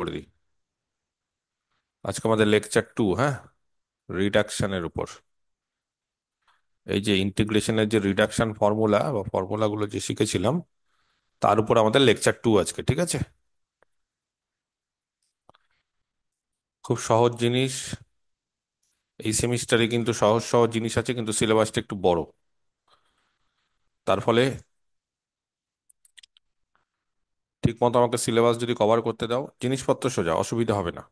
করে দিই। আজকে আমাদের লেকচার 2, হ্যাঁ, রিডাকশনের উপর। এই যে ইন্টিগ্রেশনের যে রিডাকশন ফর্মুলা বা ফর্মুলাগুলো যে শিখেছিলাম, তার উপর আমাদের লেকচার 2 আজকে, ঠিক আছে? খুব সহজ জিনিস। এই সেমিস্টারে কিন্তু সহজ সহজ জিনিস আছে, কিন্তু সিলেবাসটা একটু বড়। তার ফলে ঠিক মতো আমাকে সিলেবাস যদি কভার করতে দাও, জিনিসপত্র সোজা, অসুবিধা হবে না।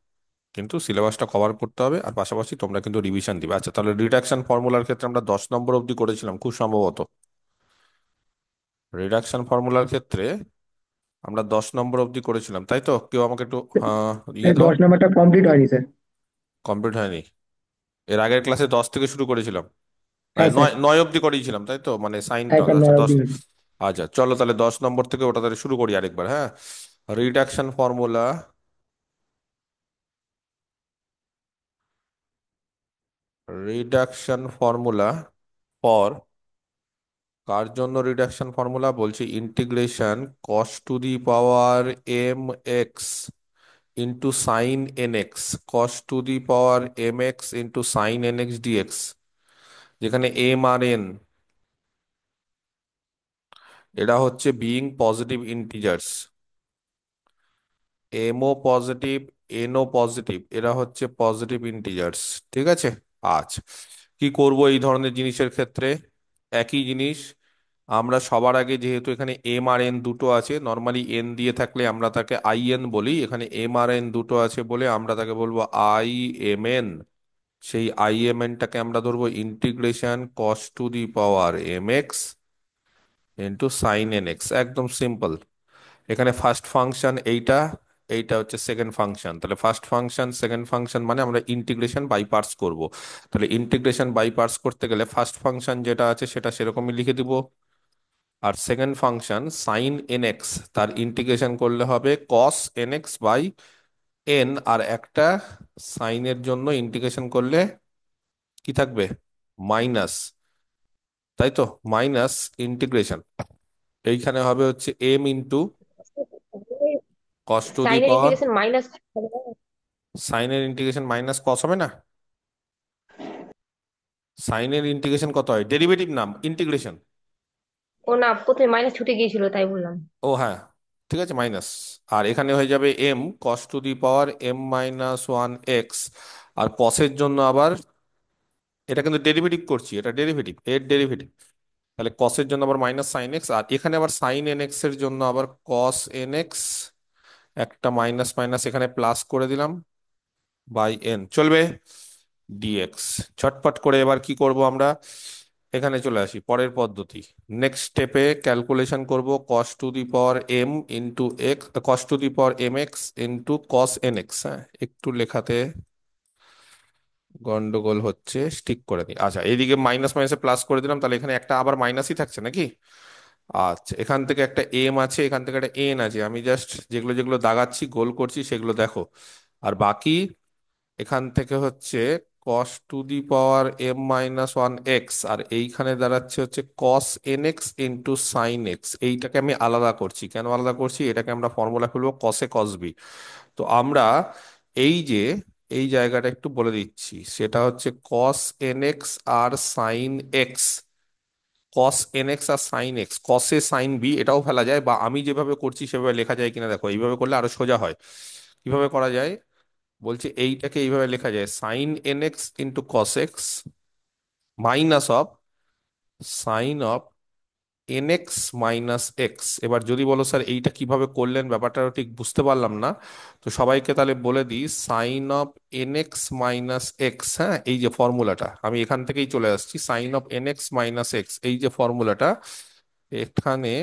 কিন্তু সিলেবাসটা কভার করতে হবে, আর পাশাপাশি তোমরা কিন্তু রিভিশন দিবে। আচ্ছা, তাহলে রিডাকশন ফর্মুলার ক্ষেত্রে আমরা 10 নম্বর অবধি করেছিলাম খুব সম্ভবত। রিডাকশন ফর্মুলার ক্ষেত্রে আমরা 10 নম্বর অবধি করেছিলাম, তাই তো? কেউ আমাকে একটু ইয়ে দাও। 10 নম্বরটা কমপ্লিট হয়নি স্যার। কমপ্লিট হয়নি? এর আগের ক্লাসে 10 থেকে শুরু করেছিলাম। হ্যাঁ স্যার। নয় নয় অবধি করিয়েছিলাম, তাই তো? মানে সাইন। হ্যাঁ স্যার, আচ্ছা, 9 10। অবধি হয়েছে। আচ্ছা, চলো তাহলে 10 নম্বর থেকে ওটা তাহলে শুরু করি আরেকবার, হ্যাঁ। Reduction formula. Reduction formula for, কার জন্য রিডাকশন ফর্মুলা বলছি? Integration cos to the power M x into sine N x, cos to the power M x into sine N x dx, যেখানে এম আর এন এরা হচ্ছে being positive integers. এমও positive, এনও positive, এরা হচ্ছে positive integers. ঠিক আছে। আচ্ছা, কি করব এই ধরনের জিনিসের ক্ষেত্রে? একই জিনিস। আমরা সবার আগে, যেহেতু এখানে এম আর এন দুটো আছে, নর্মালি এন দিয়ে থাকলে আমরা তাকে আই এন বলি, এখানে এম আর এন দুটো আছে বলে আমরা তাকে বলবো আই এম এন। সেই আই এম এনটাকে আমরা ধরবো integration cos to the power M x into sine N x. একদম সিম্পল। এখানে ফার্স্ট ফাংশন এইটা, এইটা হচ্ছে সেকেন্ড ফাংশন। তাহলে ফার্স্ট ফাংশন সেকেন্ড ফাংশন মানে আমরা ইন্টিগ্রেশন বাই পার্টস করব। তাহলে ইন্টিগ্রেশন বাই পার্টস করতে গেলে ফার্স্ট ফাংশন যেটা আছে সেটা সেরকমই লিখে দিব। আর second function sine N x, তার ইন্টিগ্রেশন করলে হবে cos N x by n. আর একটা সাইনের জন্য ইন্টিগ্রেশন করলে কি থাকবে? মাইনাস, তাই তো? মাইনাস ইন্টিগ্রেশন এইখানে হবে হচ্ছে M into cos to the সাইনের পাওয়ার, ইন্টিগ্রেশন মাইনাস। সাইনের ইন্টিগ্রেশন মাইনাস কস হবে না? সাইনের ইন্টিগ্রেশন কত হয়? ডেরিভেটিভ নাম ইন্টিগ্রেশন। ও না, প্রথমে মাইনাস ছুটে গিয়েছিল তাই বললাম। ও হ্যাঁ, ঠিক আছে, মাইনাস। আর এখানে হয়ে যাবে m cos to the power m minus one x. আর কসের জন্য আবার, এটা কিন্তু ডেরিভেটিভ করছি, এটা ডেরিভেটিভ, এর ডেরিভেটিভ। তাহলে কসের জন্য আবার মাইনাস সাইন এক্স, আর এখানে আবার সাইন এন এক্স এর জন্য আবার কস এন এক্স। একটা মাইনাস মাইনাস এখানে প্লাস করে দিলাম, বাই এন, চলবে, ডিএক্স। ঝটপট করে এবার কি করব আমরা? এখানে চলে আসি পরের পদ্ধতি। নেক্সট স্টেপে ক্যালকুলেশন করব cos to the power m into x, cos to the power M x into cos N x. হ্যাঁ, একটু লেখাতে গন্ডগোল হচ্ছে, স্টিক করে দিই। আচ্ছা, এইদিকে মাইনাস মাইনাসে প্লাস করে দিলাম, তাহলে এখানে একটা আবার মাইনাসই থাকছে নাকি? আচ্ছা, এখান থেকে একটা এম আছে, এখান থেকে একটা এন আছে, আমি জাস্ট যেগুলো যেগুলো দাগাচ্ছি গোল করছি সেগুলো দেখো। আর বাকি এখান থেকে হচ্ছে cos to the power m minus one x, আর এইখানে দাঁড়াচ্ছে হচ্ছে cos N x into sine x. এইটাকে আমি আলাদা করছি। কেন আলাদা করছি? এটাকে আমরা ফর্মুলা খুলবো কসে কস বি। তো আমরা এই যে এই জায়গাটা একটু বলে দিচ্ছি, সেটা হচ্ছে কস এন এক্স আর sine x. Cos n x আর সাইন এক্স, কসে সাইন বি এটাও ফেলা যায়, বা আমি যেভাবে করছি সেভাবে লেখা যায় কিনা দেখো। এইভাবে করলে আরো সোজা হয়। কিভাবে করা যায় বলছি, এইটাকে এইভাবে লেখা যায়, sine n x into cos x minus of sign of n x minus x. এবার যদি বলো স্যার এইটা কিভাবে করলেন, ব্যাপারটা ঠিক বুঝতে পারলাম না, তো সবাইকে তাহলে বলে দিই, sine of n x minus x, হ্যাঁ, এই যে ফর্মুলাটা আমি এখান থেকেই চলে আসছি, sine of n x minus x, এই যে ফর্মুলাটা, এখানে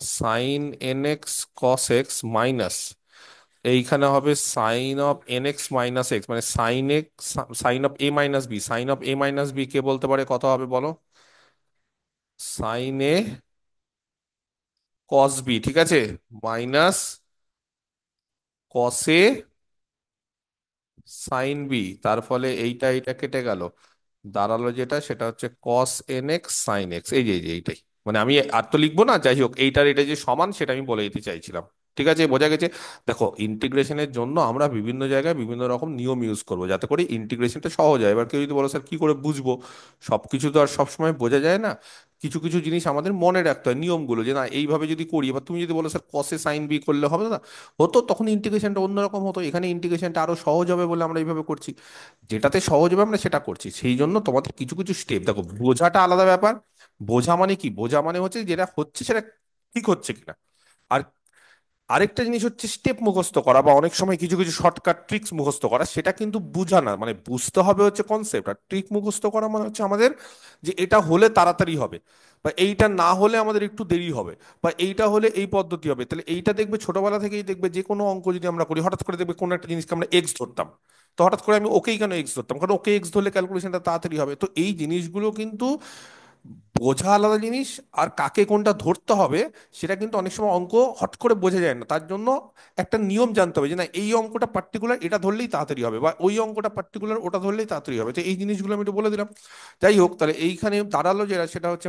sine N x cos x minus, এইখানে হবে sine of n x minus x, মানে sine x, sine of a minus b. Sine of a minus b কে বলতে পারে? কত হবে বলো? সাইন এ কস বি, ঠিক আছে, মাইনাস কসে সাইন বি। তার ফলে এইটা এইটা কেটে গেল, দাঁড়ালো যেটা সেটা হচ্ছে cos N x sine x. এই যে এইটাই, মানে আমি আর তো লিখবো না, যাই হোক এইটার এটা যে সমান সেটা আমি বলে দিতে চাইছিলাম। ঠিক আছে, বোঝা গেছে? দেখো, ইন্টিগ্রেশনের জন্য আমরা বিভিন্ন জায়গায় বিভিন্ন রকম নিয়ম ইউজ করবো যাতে করে ইন্টিগ্রেশনটা সহজ হয়। এবার কেউ যদি বলো স্যার কি করে বুঝবো, সবকিছু তো আর সবসময় বোঝা যায় না। কিছু কিছু জিনিস আমাদের মনে রাখতে হয়, নিয়মগুলো, যে না এইভাবে যদি করি। এবার তুমি যদি বলো স্যার কসে সাইন বি করলে হবে না, হতো, তখন ইন্টিগ্রেশনটা অন্যরকম হতো। এখানে ইন্টিগ্রেশনটা আরো সহজ হবে বলে আমরা এইভাবে করছি, যেটাতে সহজ হবে আমরা সেটা করছি। সেই জন্য তোমাদের কিছু কিছু স্টেপ, দেখো বোঝাটা আলাদা ব্যাপার। বোঝা মানে কি, বোঝা মানে হচ্ছে যেটা হচ্ছে সেটা ঠিক হচ্ছে কিনা। আর আরেকটা জিনিস হচ্ছে স্টেপ মুখস্থ করা, বা অনেক সময় কিছু কিছু শর্টকাট ট্রিক্স মুখস্থ করা, সেটা কিন্তু বোঝা না। মানে বুঝতে হবে হচ্ছে কনসেপ্ট, আর ট্রিক মুখস্থ করা মানে হচ্ছে আমাদের যে এটা হলে তাড়াতাড়ি হবে, বা এইটা না হলে আমাদের একটু দেরি হবে, বা এইটা হলে এই পদ্ধতি হবে। তাহলে এইটা দেখবে ছোটবেলা থেকেই দেখবে, যে কোনো অঙ্ক যদি আমরা করি, হঠাৎ করে দেখবে কোনো একটা জিনিসকে আমরা এক্স ধরতাম, তো হঠাৎ করে আমি ওকেই কেন এক্স ধরতাম, কারণ ওকে এক্স ধরলে ক্যালকুলেশনটা তাড়াতাড়ি হবে। তো এই জিনিসগুলো কিন্তু বোঝা আলাদা জিনিস, আর কাকে কোনটা ধরতে হবে সেটা কিন্তু অনেক সময় অঙ্ক হট করে বোঝা যায় না। তার জন্য একটা নিয়ম জানতে হবে, যে না এই অঙ্কটা পার্টিকুলার এটা ধরলেই তাড়াতাড়ি হবে, বা ওই অঙ্কটা পার্টিকুলার ওটা ধরলেই তাড়াতাড়ি হবে। তো এই জিনিসগুলো আমি একটু বলে দিলাম। যাই হোক, তাহলে এইখানে দাঁড়ালো যেটা, সেটা হচ্ছে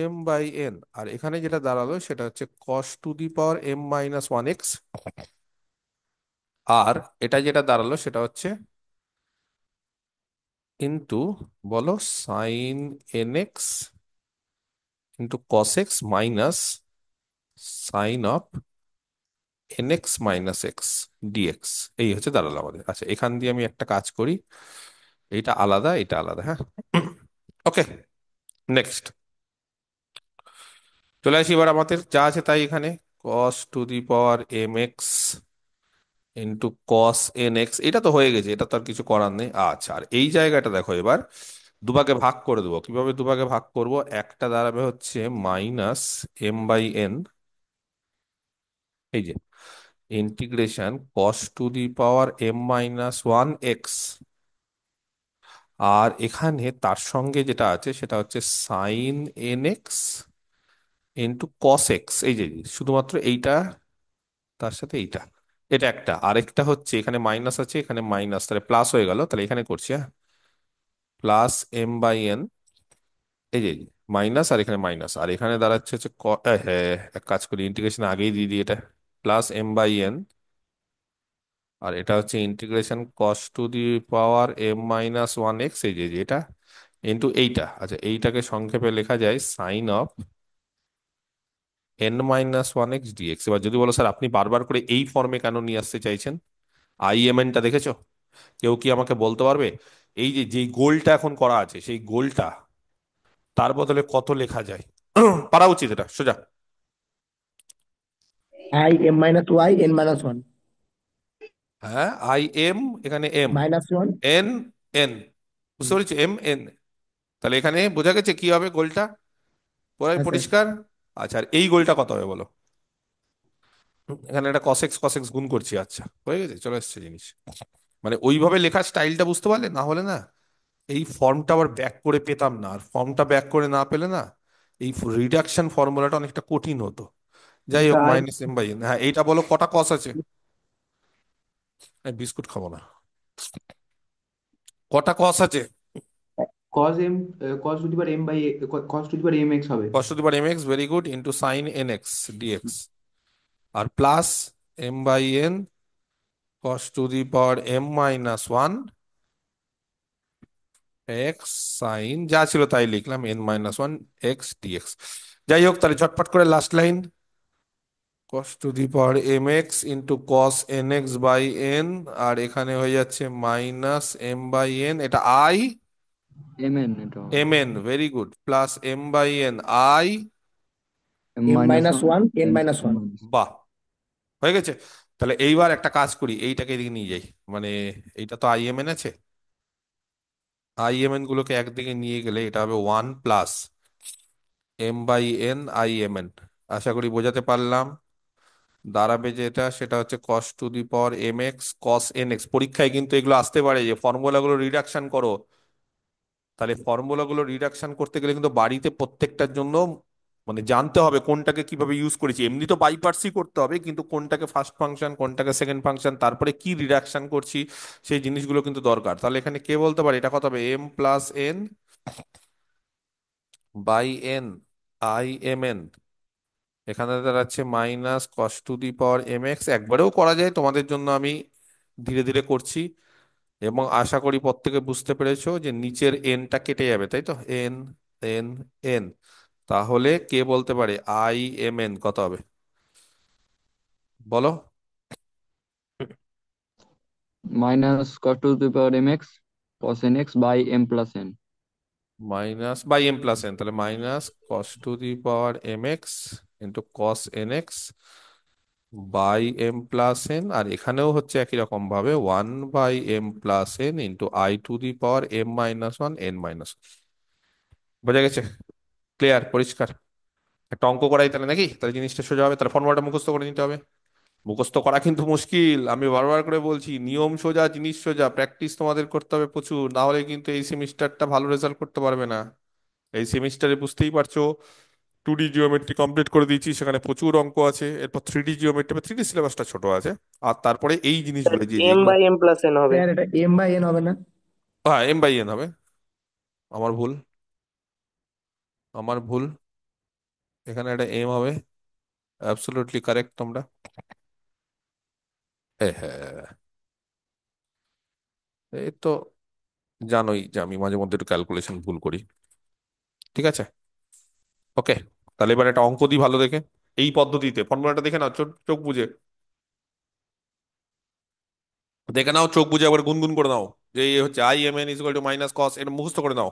-m/n, আর এখানে যেটা দাঁড়ালো সেটা হচ্ছে cos⁻m−1x। আর এটা যেটা দাঁড়ালো সেটা হচ্ছে ইন্টু, বলো, sin nx into cos x minus sin of nx−x dx। এই হচ্ছে দাঁড়ালো আমাদের। আচ্ছা, এখান দিয়ে আমি একটা কাজ করি, এইটা আলাদা এটা আলাদা, হ্যাঁ। ওকে, নেক্সট চলে আসি। এবার আমাদের যা আছে তাই এখানে, cos⁻mx ইন্টু cos nx, এটা তো হয়ে গেছে, এটা তো আর কিছু করার নেই। আচ্ছা, আর এই জায়গাটা দেখো, এবার দুভাগে ভাগ করে দেবো। কিভাবে দুভাগে ভাগ করব? একটা দাঁড়াবে হচ্ছে -m/n, এই যে ইন্টিগ্রেশন cos⁻m−1x, আর এখানে তার সঙ্গে যেটা আছে সেটা হচ্ছে sine nx into cos x. এই যে শুধুমাত্র এইটা, তার সাথে এইটা, এটা একটা। আরেকটা হচ্ছে এখানে মাইনাস আছে, এখানে মাইনাস, তাহলে প্লাস হয়ে গেল। তাহলে এখানে করছি, হ্যাঁ, +m/n, এই যে মাইনাস, আর এখানে মাইনাস, আর এখানে দাঁড়াচ্ছে হচ্ছে হ্যাঁ, এক কাজ করি, ইন্টিগ্রেশন আগেই দিয়ে দিই এটা, +m/n, আর এটা হচ্ছে ইন্টিগ্রেশন cos⁻m−1x, এই যে এটা ইন্টু এইটা। আচ্ছা, এইটাকে সংক্ষেপে লেখা যায় sin⁻n−1x dx। এবার যদি বলো স্যার আপনি বারবার করে এই ফর্মে কেন নিয়ে আসতে চাইছেন, আইএমএনটা দেখেছো? কেউ কি আমাকে বলতে পারবে এই যে যেই গোলটা এখন করা আছে, সেই গোলটা তার বদলে কত লেখা যায়? পারা উচিত এটা সোজা। i m - y n -1 হ্যাঁ, আই এম, এখানে এম, -1 এন, এন, বুঝতে পেরেছি, এম এন। তাহলে এখানে বোঝা গেছে কি হবে গোলটা, পুরাই হ্যাঁ স্যার। পরিষ্কার। আচ্ছা, আর এই গোলটা কত হবে বলো? এখানে একটা কসেক্স কসেক্স গুণ করছি, আচ্ছা হয়ে গেছে, চলে এসছে জিনিস। মানে ওইভাবে লেখার স্টাইলটা বুঝতে পারলে, না হলে না এই ফর্মটা আবার ব্যাক করে পেতাম না, আর ফর্মটা ব্যাক করে না পেলে না এই রিডাকশন ফর্মুলাটা অনেকটা কঠিন হতো। যাই হোক, স্যার -m/n, হ্যাঁ এইটা বলো কটা কস আছে? আমি বিস্কুট খাবো না। কটা কস আছে? cos m cos to the power m by cos to the power mx হবে। cos⁻mx, very good, into sine nx dx, আর plus m/n cos⁻m−1 x sine, যা ছিল তাই লিখলাম, n−1 এক্স ডিএক্স। যাই হোক, তাহলে ঝটপট করে last line, cos⁻mx into cos nx by n, আর এখানে হয়ে যাচ্ছে -m/n, এটা আই mn এটা হবে M N, very good, plus m/n I. m minus one n m - 1 বাহ, হয়ে গেছে। তাহলে এইবার একটা কাজ করি, এইটাকে এদিকে নিয়ে যাই। মানে এইটা তো আইএমএন আছে, আইএমএন গুলোকে একদিকে নিয়ে গেলে এটা হবে 1 + m/n/imn। আশা করি বোঝাতে পারলাম। দাঁড়াবে যেটা, সেটা হচ্ছে cos⁻mx cos nx। পরীক্ষায় কিন্তু এগুলো আসতে পারে, যে ফর্মুলাগুলো রিডাকশন করো। তাহলে ফর্মুলাগুলো রিডাকশন করতে গেলে কিন্তু বাড়িতে প্রত্যেকটার জন্য মানে জানতে হবে কোনটাকে কিভাবে ইউজ করেছি। এমনি তো বাই পার্টসই করতে হবে, কিন্তু কোনটাকে ফার্স্ট ফাংশন, কোনটাকে সেকেন্ড ফাংশন, তারপরে কি রিডাকশন করছি, সেই জিনিসগুলো কিন্তু দরকার। তাহলে এখানে কে বলতে পারে এটা কত হবে? m+n/n, এখানে দাঁড়াচ্ছে minus cos to the power M x, একবারেও করা যায়, তোমাদের জন্য আমি ধীরে ধীরে করছি। এবং আশা করি প্রত্যেকে বুঝতে পেরেছো যে নিচের এনটা কেটে যাবে, তাই তো, এন এন এন। তাহলে কে বলতে পারে আই এম এন কত হবে, বলো? Minus cos to the power m x cos n x by m plus n. Minus by M plus n, তাহলে minus cos to the power M x into cos N x by M plus n. আর এখানেও হচ্ছে একই রকম ভাবে 1/m+n into I to the power m-1 n-। বোঝা গেছে? Clear, পরিষ্কার? একটা অঙ্ক করাই তাহলে নাকি, তাহলে জিনিসটা সোজা হবে। তাহলে ফর্মুলাটা মুখস্থ করে নিতে হবে। মুখস্থ করা কিন্তু মুশকিল, আমি বারবার করে বলছি, নিয়ম সোজা, জিনিস সোজা, প্র্যাকটিস তোমাদের করতে হবে প্রচুর, না হলে কিন্তু এই সেমিস্টারটা ভালো রেজাল্ট করতে পারবে না। এই সেমিস্টারে বুঝতেই পারছো 2D জিওমেট্রি কমপ্লিট করে দিয়েছি, সেখানে প্রচুর অঙ্ক আছে। এরপর 3D জিওমেট্রি, 3D সিলেবাসটা ছোট আছে। আর তারপরে এই জিনিসগুলো যে এম যেগুলো, বাই এম প্লাস এন হবে। স্যার এটা এম বাই এন হবে না? হ্যাঁ m/n হবে। আমার ভুল, আমার ভুল, এখানে একটা এম হবে। অ্যাবসলিউটলি কারেক্ট তোমরা। হ্যাঁ, এই তো জানোই যে আমি মাঝে মধ্যে একটু ক্যালকুলেশন ভুল করি। ঠিক আছে, ওকে। তাহলে এবার একটা অঙ্ক দিই ভালো দেখে, এই পদ্ধতিতে ফর্মুলাটা দেখে নাও, চোখ চোখ বুঝে দেখে নাও, চোখ বুঝে একবার গুনগুন করে নাও, যে এই হচ্ছে I M N is equal two minus cos, এটা মুখস্থ করে নাও।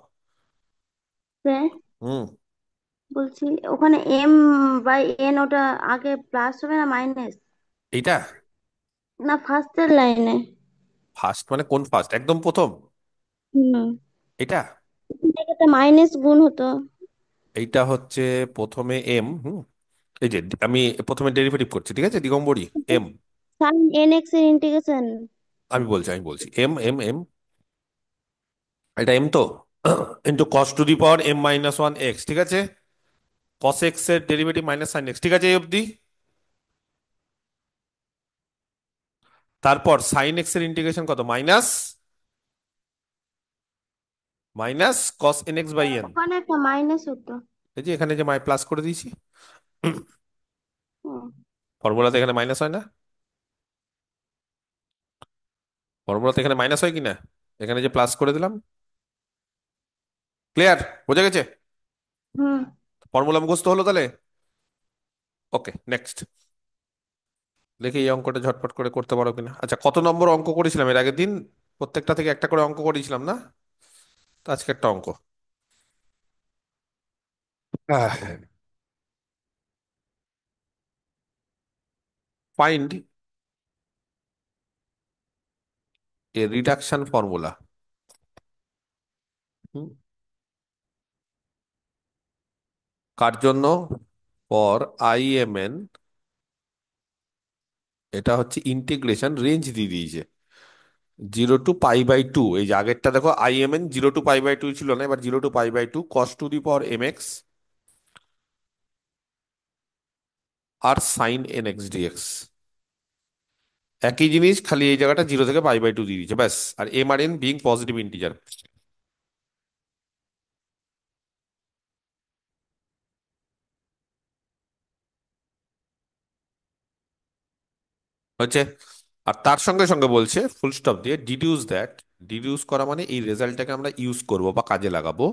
স্যার হুম। বলছি, ওখানে এম বাই এন ওটা আগে প্লাস হবে না মাইনাস? এইটা না, ফার্স্টের লাইনে। ফার্স্ট মানে কোন ফার্স্ট, একদম প্রথম? হুম। এটা একটা মাইনাস গুণ হতো। এইটা হচ্ছে প্রথমে এম, হুম, এই যে আমি প্রথমে ডেরিভেটিভ করছি, ঠিক আছে, Digambari. M, sine N x এর ইন্টিগ্রেশন। আমি বলছি এম এম এম, এটা এম তো, into cos to the power m-1 x, ঠিক আছে। কস এক্স এর ডেরিভেটিভ মাইনাস সাইন এক্স, ঠিক আছে এই অবধি। তারপর সাইন এক্স এর ইন্টিগ্রেশন কত, minus minus cos N x by N. ওখানে একটা মাইনাস হতো। এই যে এখানে যে প্লাস করে দিয়েছি, হুম। ফর্মুলাতে এখানে মাইনাস হয় না? ফর্মুলাতে এখানে মাইনাস হয় কিনা, এখানে যে প্লাস করে দিলাম। ক্লিয়ার, বোঝা গেছে? হুম। ফর্মুলা মুখস্থ হলো তাহলে। ওকে, নেক্সট। দেখি এই অঙ্কটা ঝটপট করে করতে পারো কিনা। আচ্ছা, কত নম্বর অঙ্ক করেছিলাম এর আগের দিন? প্রত্যেকটা থেকে একটা করে অঙ্ক করেছিলাম না? তো আজকে একটা অঙ্ক। Find a reduction formula. কার জন্য? ফর আই এম এন, এটা হচ্ছে ইন্টিগ্রেশন, রেঞ্জ দিয়ে দিয়েছে 0 to π/2। এই যে আগেরটা দেখো, আই এম এন 0 to π/2 ছিল না, এবার 0 to π/2 cos to the power M x আর সাইন এন এক্স ডিএক্স। একই জিনিস, খালি এই জায়গাটা 0 থেকে π/2 দিয়ে দিচ্ছে, ব্যাস। আর এম আর এন বিং পজিটিভ ইন্টিজার। হচ্ছে। আর তার সঙ্গে সঙ্গে বলছে ফুল স্টপ দিয়ে ডিডিউস দ্যাট, ডিডিউস করা মানে এই রেজাল্টটাকে আমরা ইউজ করব বা কাজে লাগাবো।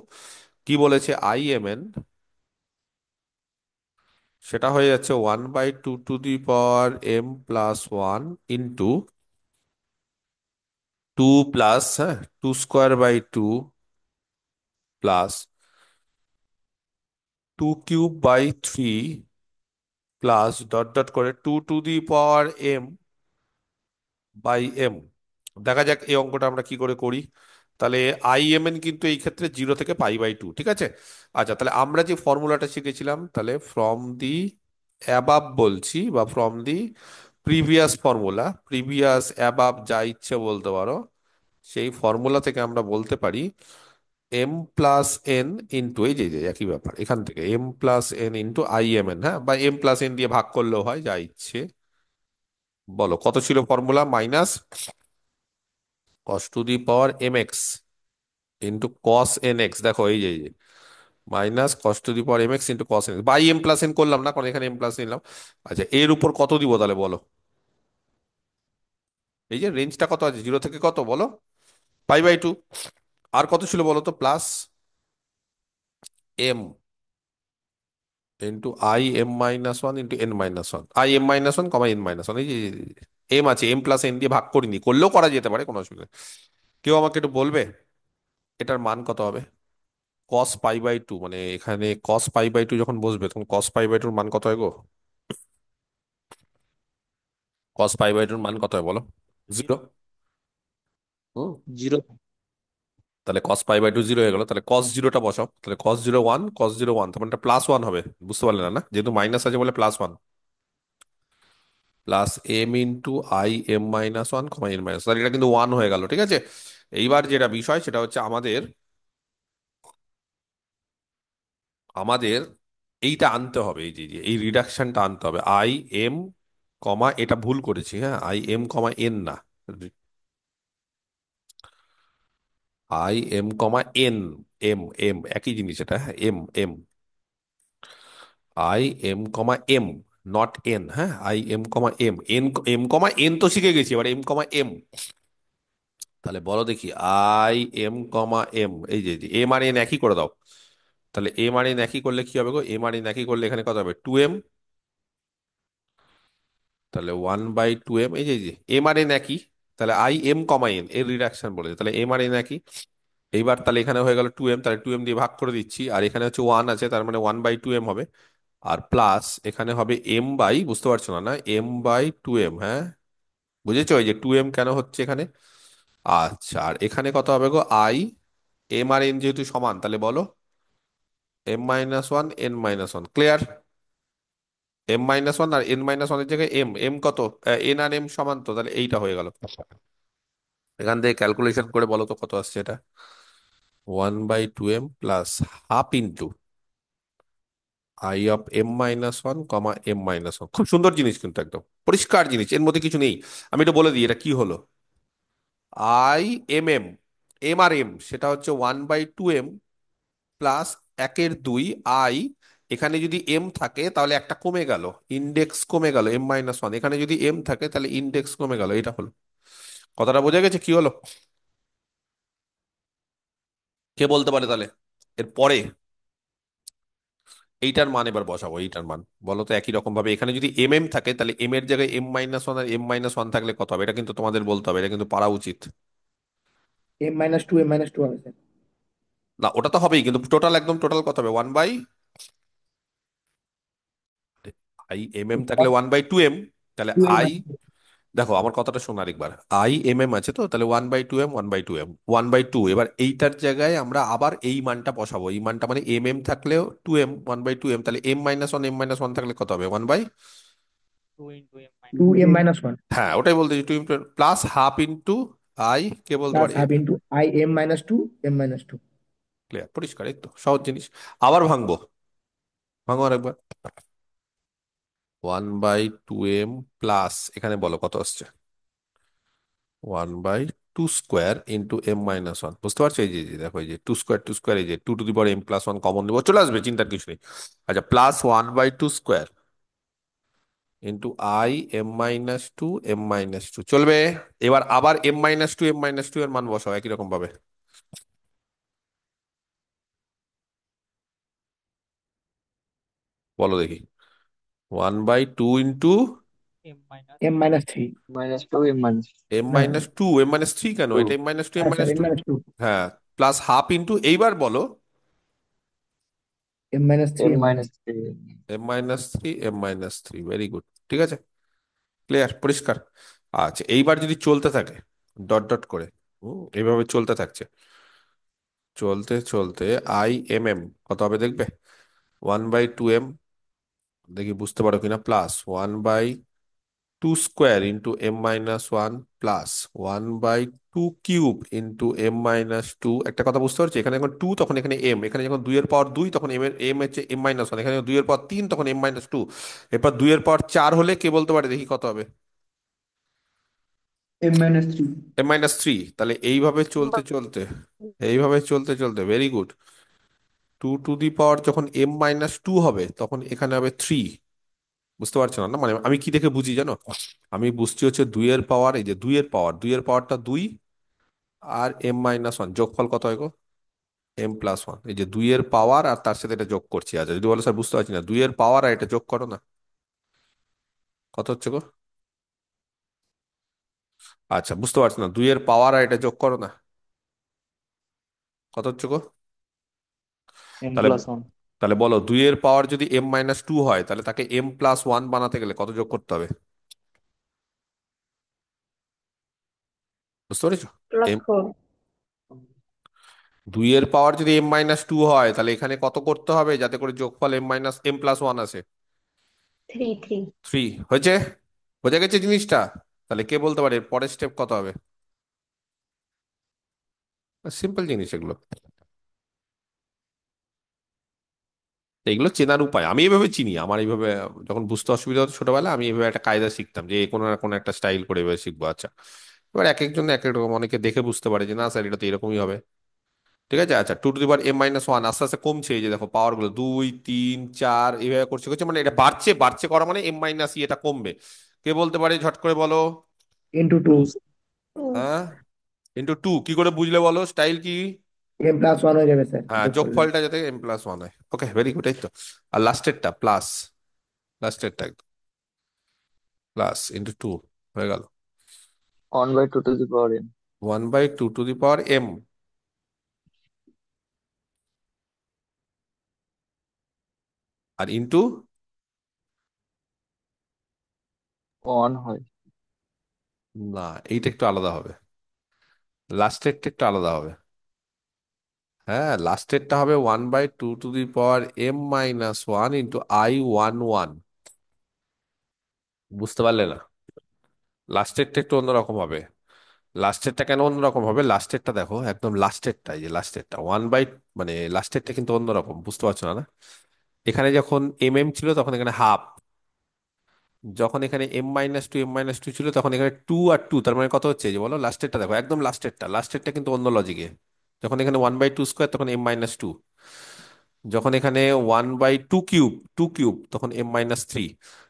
কি বলেছে, আই এম এন সেটা হয়ে যাচ্ছে 1/2 to the power m+1 into 2 plus, হ্যাঁ, 2² by 2 plus 2³ by 3 plus dot dot করে 2 টু দি পাওয়ার m/m। দেখা যাক এই অঙ্কটা আমরা কি করে করি। তাহলে আই এম এন কিন্তু এই ক্ষেত্রে 0 থেকে π/2, ঠিক আছে। আচ্ছা, তাহলে আমরা যে ফর্মুলাটা শিখেছিলাম, তাহলে ফ্রম দি অ্যাবাব বলছি, বা from the previous formula, previous অ্যাবাব যা ইচ্ছে বলতে পারো, সেই ফর্মুলা থেকে আমরা বলতে পারি m+n ইন্টু, এই যে যে একই ব্যাপার, এখান থেকে m+n into I M N, হ্যাঁ, বা m+n দিয়ে ভাগ করলেও হয়, যা ইচ্ছে বলো। কত ছিল formula, minus cos to the power M x into cos N x, দেখো এই যে minus cos to the power M x into cos N by M plus N করলাম না, কারণ এখানে এম প্লাস নিলাম। আচ্ছা, এর উপর কত দিব তাহলে বলো? এই যে রেঞ্জটা কত আছে, 0 থেকে কত বলো? Pi by 2। আর কত ছিল বলো তো? Plus M into I M minus one into N minus one, I M minus one comma N minus one. এই যে এম আছে, এম প্লাস এন দিয়ে ভাগ করিনি, করলেও করা যেতে পারে, কোনো অসুবিধা নেই। কেউ আমাকে একটু বলবে এটার মান কত হবে? cos π/2, মানে এখানে cos π/2 যখন বসবে তখন cos π/2 মান কত হয় গো? cos π/2 মান কত হয় বলো? 0। হুম। 0। তাহলে cos π/2 0 হয়ে গেল, তাহলে cos 0টা বসাও, তাহলে cos 0 1, cos 0 1, তার মানে +1 হবে। বুঝতে পারলে না? না, যেহেতু মাইনাস আছে বলে +1, plus M into I M minus one comma N minus, তাহলে এটা কিন্তু 1 হয়ে গেল, ঠিক আছে। এইবার যেটা বিষয় সেটা হচ্ছে আমাদের আমাদের এইটা আনতে হবে, এই যে যে এই রিডাকশনটা আনতে হবে। আই এম কমা, এটা ভুল করেছি, হ্যাঁ, আই এম কমা এন না, I m comma n, m m একই জিনিস এটা, হ্যাঁ, m m, I m comma m, not n, হ্যাঁ, I m comma m, n m comma n তো শিখে গেছি, এবার এম কমা এম। তাহলে বলো দেখি, আই এম কমা এম, এই যে এম আর এন একই করে দাও। তাহলে এম আর এন একই করলে কি হবে গো? এম আর এন একই করলে এখানে কত হবে? 2m। তাহলে 1/2m, এই যে এম আর এন একই, তাহলে আই এম কমা এন এর রিডাকশন বলেছে, তাহলে এম আর এন একই। এইবার তাহলে এখানে হয়ে গেল 2m, তাহলে 2m দিয়ে ভাগ করে দিচ্ছি, আর এখানে হচ্ছে 1 আছে, তার মানে 1/2m হবে। আর প্লাস এখানে হবে এম বাই, বুঝতে পারছো না? না, m/2m, হ্যাঁ, বুঝেছো এই যে 2m কেন হচ্ছে এখানে। আচ্ছা, আর এখানে কত হবে গো? আই এম আর এন যেহেতু সমান, তাহলে বলো m-1 n-1, ক্লিয়ার? m-1 আর n-1 এর জায়গায় এম, এম কত? এন আর এম সমান তো, তাহলে এইটা হয়ে গেল। এখান থেকে ক্যালকুলেশন করে বলো তো কত আসছে এটা? 1/2m plus half into I of m-1 comma m-1। খুব সুন্দর জিনিস কিন্তু, একদম পরিষ্কার জিনিস, এর মধ্যে কিছু নেই। আমি এটা বলে দিই এটা কি হলো। আই এম এম, এম আর এম সেটা হচ্ছে 1/2m প্লাস 1/2 আই, এখানে যদি এম থাকে তাহলে একটা কমে গেল, ইন্ডেক্স কমে গেল, m-1, এখানে যদি এম থাকে তাহলে ইন্ডেক্স কমে গেল, এটা হলো। কথাটা বোঝা গেছে কি হলো? কে বলতে পারে তাহলে এর পরে এইটার মান এবার বসাবো, এইটার মান বলো তো। একই রকম ভাবে এখানে যদি এম এম থাকে তাহলে এম এর জায়গায় m-1 আর m-1 থাকলে কত হবে? এটা কিন্তু তোমাদের বলতে হবে, এটা কিন্তু পারা উচিত। m-2 হবে স্যার। না, ওটা তো হবেই, কিন্তু টোটাল, একদম টোটাল কত হবে? 1/, আই এম এম থাকলে 1/2m, তাহলে 2m আই, minus দেখো আমার কথাটা শোনো আরেকবার। আই এম এম আছে তো, তাহলে 1/2m, 1/2m, 1/2। এবার এইটার জায়গায় আমরা আবার এই মানটা বসাবো, এই মানটা মানে এম এম থাকলেও 2m, 1/2m, তাহলে m-1 থাকলে কত হবে? 1/, 2m minus 1 হ্যাঁ ওটাই বলতেছি, 2 প্লাস হাফ ইন্টু আই, কে বলতে plus পারে? half into I m minus 2 m minus 2। Clear, পরিষ্কার, এই তো সহজ জিনিস। আবার ভাঙবো, ভাঙো আরেকবার। 1/2m প্লাস এখানে বলো কত আসছে? 1/2 স্কোয়ার ইন্টু m-1, বুঝতে পারছো? এই যে যে দেখো, এই যে টু স্কোয়ার, এই যে 2 to the power m+1 common নেবো, চলে আসবে, চিন্তার কিছু নেই। আচ্ছা, plus 1/2 square into I m-2 চলবে। এবার আবার m-2 এর মান বসাও একই রকম ভাবে, বলো দেখি। 1/2 into m minus 3। -2 m minus হ্যাঁ m-2, কেন? 2 এটা m-2, হ্যাঁ স্যার m m-2। minus 2 হ্যাঁ, প্লাস হাফ ইন্টু, এইবার বলো m minus 3 m m minus minus 3 m-3, very good, ঠিক আছে, ক্লিয়ার, পরিষ্কার। আচ্ছা, এইবার যদি চলতে থাকে ডট ডট করে, এইভাবে চলতে থাকছে, চলতে চলতে আই এম এম কত হবে দেখবে? 1/2m, দেখি বুঝতে পারো কিনা, plus 1/2 square into m-1 plus 1/2 cube into m-2। একটা কথা বুঝতে পারছি, এখানে যখন 2 তখন এখানে এম, এখানে যখন 2 এর পাওয়ার 2 তখন এম এর এম হচ্ছে m-1, এখানে 2 এর পাওয়ার 3 তখন m-2, এরপর 2 এর পাওয়ার 4 হলে কে বলতে পারে দেখি কত হবে? m minus 3। m-3। তাহলে এইভাবে চলতে চলতে, এইভাবে চলতে চলতে, ভেরি গুড, 2 টু দি পাওয়ার যখন m-2 হবে তখন এখানে হবে 3। বুঝতে পারছো না? না মানে আমি কি দেখে বুঝি জানো? আমি বুঝছি হচ্ছে 2 এর পাওয়ার, এই যে 2 এর পাওয়ার, 2 এর পাওয়ারটা 2, আর m-1 যোগফল কত হয় গো? m+1। এই যে 2 এর পাওয়ার আর তার সাথে এটা যোগ করছি। আচ্ছা যদি বলো স্যার বুঝতে পারছি না, 2 এর পাওয়ার আর এটা যোগ করো না, কত হচ্ছে গো? আচ্ছা বুঝতে পারছি না, 2 এর পাওয়ার আর এটা যোগ করো না, কত হচ্ছে গো? এম তাহলে প্লাস ওয়ান তাহলে বলো 2 এর পাওয়ার যদি m-2 হয় তাহলে তাকে m+1 বানাতে গেলে কত যোগ করতে হবে? বুঝতে পেরেছো? এম +4। 2 এর পাওয়ার যদি m-2 হয় তাহলে এখানে কত করতে হবে যাতে করে যোগফল m+1 আসে? 3। 3 হয়েছে? বোঝা গেছে জিনিসটা? তাহলে কে বলতে পারে এর পরের স্টেপ কত হবে? সিম্পল জিনিস এগুলো। তো এগুলো চেনার উপায় আমি এইভাবে চিনি, আমার এইভাবে যখন বুঝতে অসুবিধা হতো ছোটবেলায় আমি এইভাবে একটা কায়দা শিখতাম যে কোনো না কোনো একটা স্টাইল করে এভাবে শিখবো। আচ্ছা এবার এক একজন এক এক রকম, অনেকে দেখে বুঝতে পারে যে না স্যার এটা তো এরকমই হবে। ঠিক আছে। আচ্ছা 2 টু দি পাওয়ার m-1 আস্তে আস্তে কমছে, এই যে দেখো পাওয়ার গুলো 2 3 4 এইভাবে করছে করছে, মানে এটা বাড়ছে বাড়ছে করা মানে m-, এটা কমবে। কে বলতে পারে ঝট করে বলো? Into two. 2। হ্যাঁ, *2 কি করে বুঝলে বলো, স্টাইল কি? m+1 হয়ে যাবে স্যার হ্যাঁ যোগ করলে। যোগফলটা যাতে m+1 হয়। ওকে ভেরি গুড, এই তো। আর লাস্টেরটা প্লাস, লাস্টেরটা একদম +2 হয়ে গেল। 1/2 to the power n. 1/2 to the power m, আর ইন্টু, 1 হয়। না এইটা একটু আলাদা হবে, লাস্টেরটা একটু আলাদা হবে। হ্যাঁ লাস্টেরটা হবে 1/2 to the power m-1 into i11। বুঝতে পারলে না? লাস্টেরটা একটু অন্যরকম হবে। লাস্টেরটা কেন অন্যরকম হবে? লাস্টেরটা দেখো একদম লাস্টেরটা, এই যে লাস্টেরটা মানে লাস্টেরটা কিন্তু অন্যরকম, বুঝতে পারছো না? না এখানে যখন ছিল তখন এখানে হাফ, যখন এখানে m-2 ছিল তখন এখানে 2 আর 2, তার মানে কত হচ্ছে? এই যে বলো লাস্টেরটা দেখো একদম লাস্টেরটা, লাস্টেরটা কিন্তু অন্য লজিকে। যখন এখানে 1/2 স্কোয়ার তখন m-2, যখন এখানে 1/2 কিউব, 2 কিউব তখন m-3,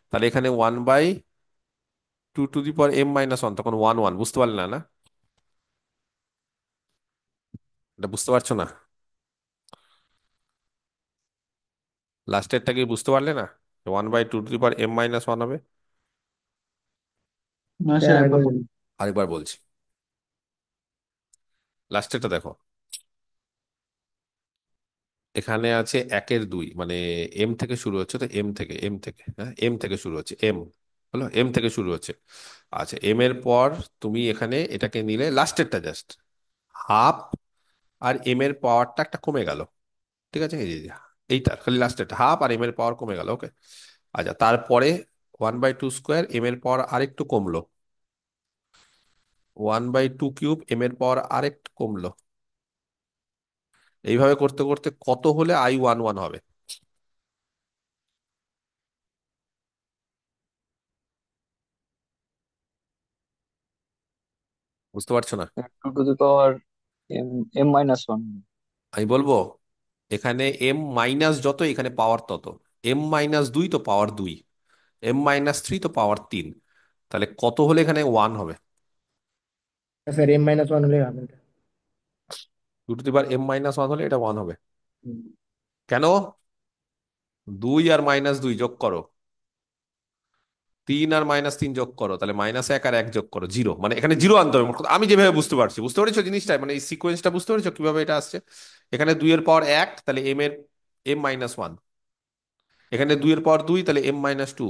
তাহলে এখানে 1/2 টু দি পাওয়ার m-1 তখন 1 1। বুঝতে পারলে না? না এটা বুঝতে পারছো না? লাস্টেরটা কি বুঝতে পারলে না? 1/2 টু দি পাওয়ার m-1 হবে। না স্যার স্যার একবার আরেকবার বলুন। বলুন। আরেকবার বলছি, লাস্টেরটা দেখো, এখানে আছে 1/2, মানে এম থেকে শুরু হচ্ছে, তো এম থেকে হ্যাঁ এম থেকে শুরু হচ্ছে, হলো এম থেকে শুরু হচ্ছে। আচ্ছা এর পর তুমি এখানে এটাকে নিলে লাস্টেরটা জাস্ট হাফ, আর এর পাওয়ারটা একটা কমে গেল। ঠিক আছে, এই যে এইটা খালি লাস্টেরটা হাফ আর এর পাওয়ার কমে গেল। ওকে। আচ্ছা তারপরে 1/2 স্কোয়ার এর পাওয়ার আরেকটু কমলো, 1/2 কিউব এর পাওয়ার আরেকটু কমলো। এইভাবে করতে করতে কত হলে i11 হবে? বুঝতে পারছো না? 2 to the power m-1. আমি বলবো এখানে m- যত এখানে পাওয়ার তত, m-2 তো পাওয়ার 2, m-3 তো পাওয়ার 3, তাহলে কত হলে এখানে 1 হবে? স্যার m-1 হলেই হবে এটা। 2 টু দি পাওয়ার m-1 হলে এটা 1 হবে। হুম। কেন? 2 আর -2 যোগ করো, 3 আর -3 যোগ করো, তাহলে -1 আর 1 যোগ করো 0, মানে এখানে 0 আনতে হবে মোট কথা। আমি যেভাবে বুঝতে পারছি, বুঝতে পেরেছো জিনিসটা, মানে এই সিকোয়েন্সটা বুঝতে পেরেছো কিভাবে এটা আসছে? এখানে 2 এর পাওয়ার 1 তাহলে m-1, এখানে 2 এর পাওয়ার 2 তাহলে m-2,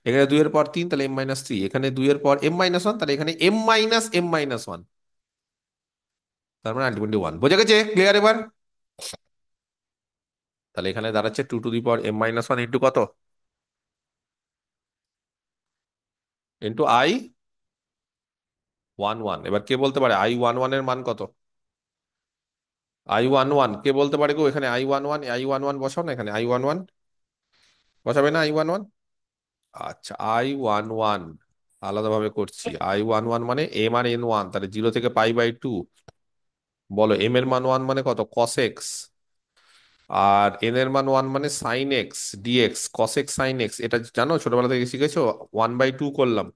এখানে 2 এর পাওয়ার 3 তাহলে m-3, এখানে 2 এর পাওয়ার m-1 তাহলে এখানে m-m-1, তার মানে আলটিমেটলি 1। বোঝা গেছে? ক্লিয়ার এবার? তাহলে এখানে দাঁড়াচ্ছে 2 to the power m-1 into কত? Into i11। এবার কে বলতে পারে i11 এর মান কত? i11 কে বলতে পারে গো? এখানে i11 বসাও না, এখানে i11 বসাবে না i11? আচ্ছা i11 আলাদাভাবে করছি, i11 মানে m আর n1, তাহলে 0 থেকে π/2। বলো এম এর মান 1 মানে কত? cos x, আর এন এর মান 1 মানে sine x dx cos x sine x, এটা জানো ছোটবেলা থেকে শিখেছো। 1/2 করলাম,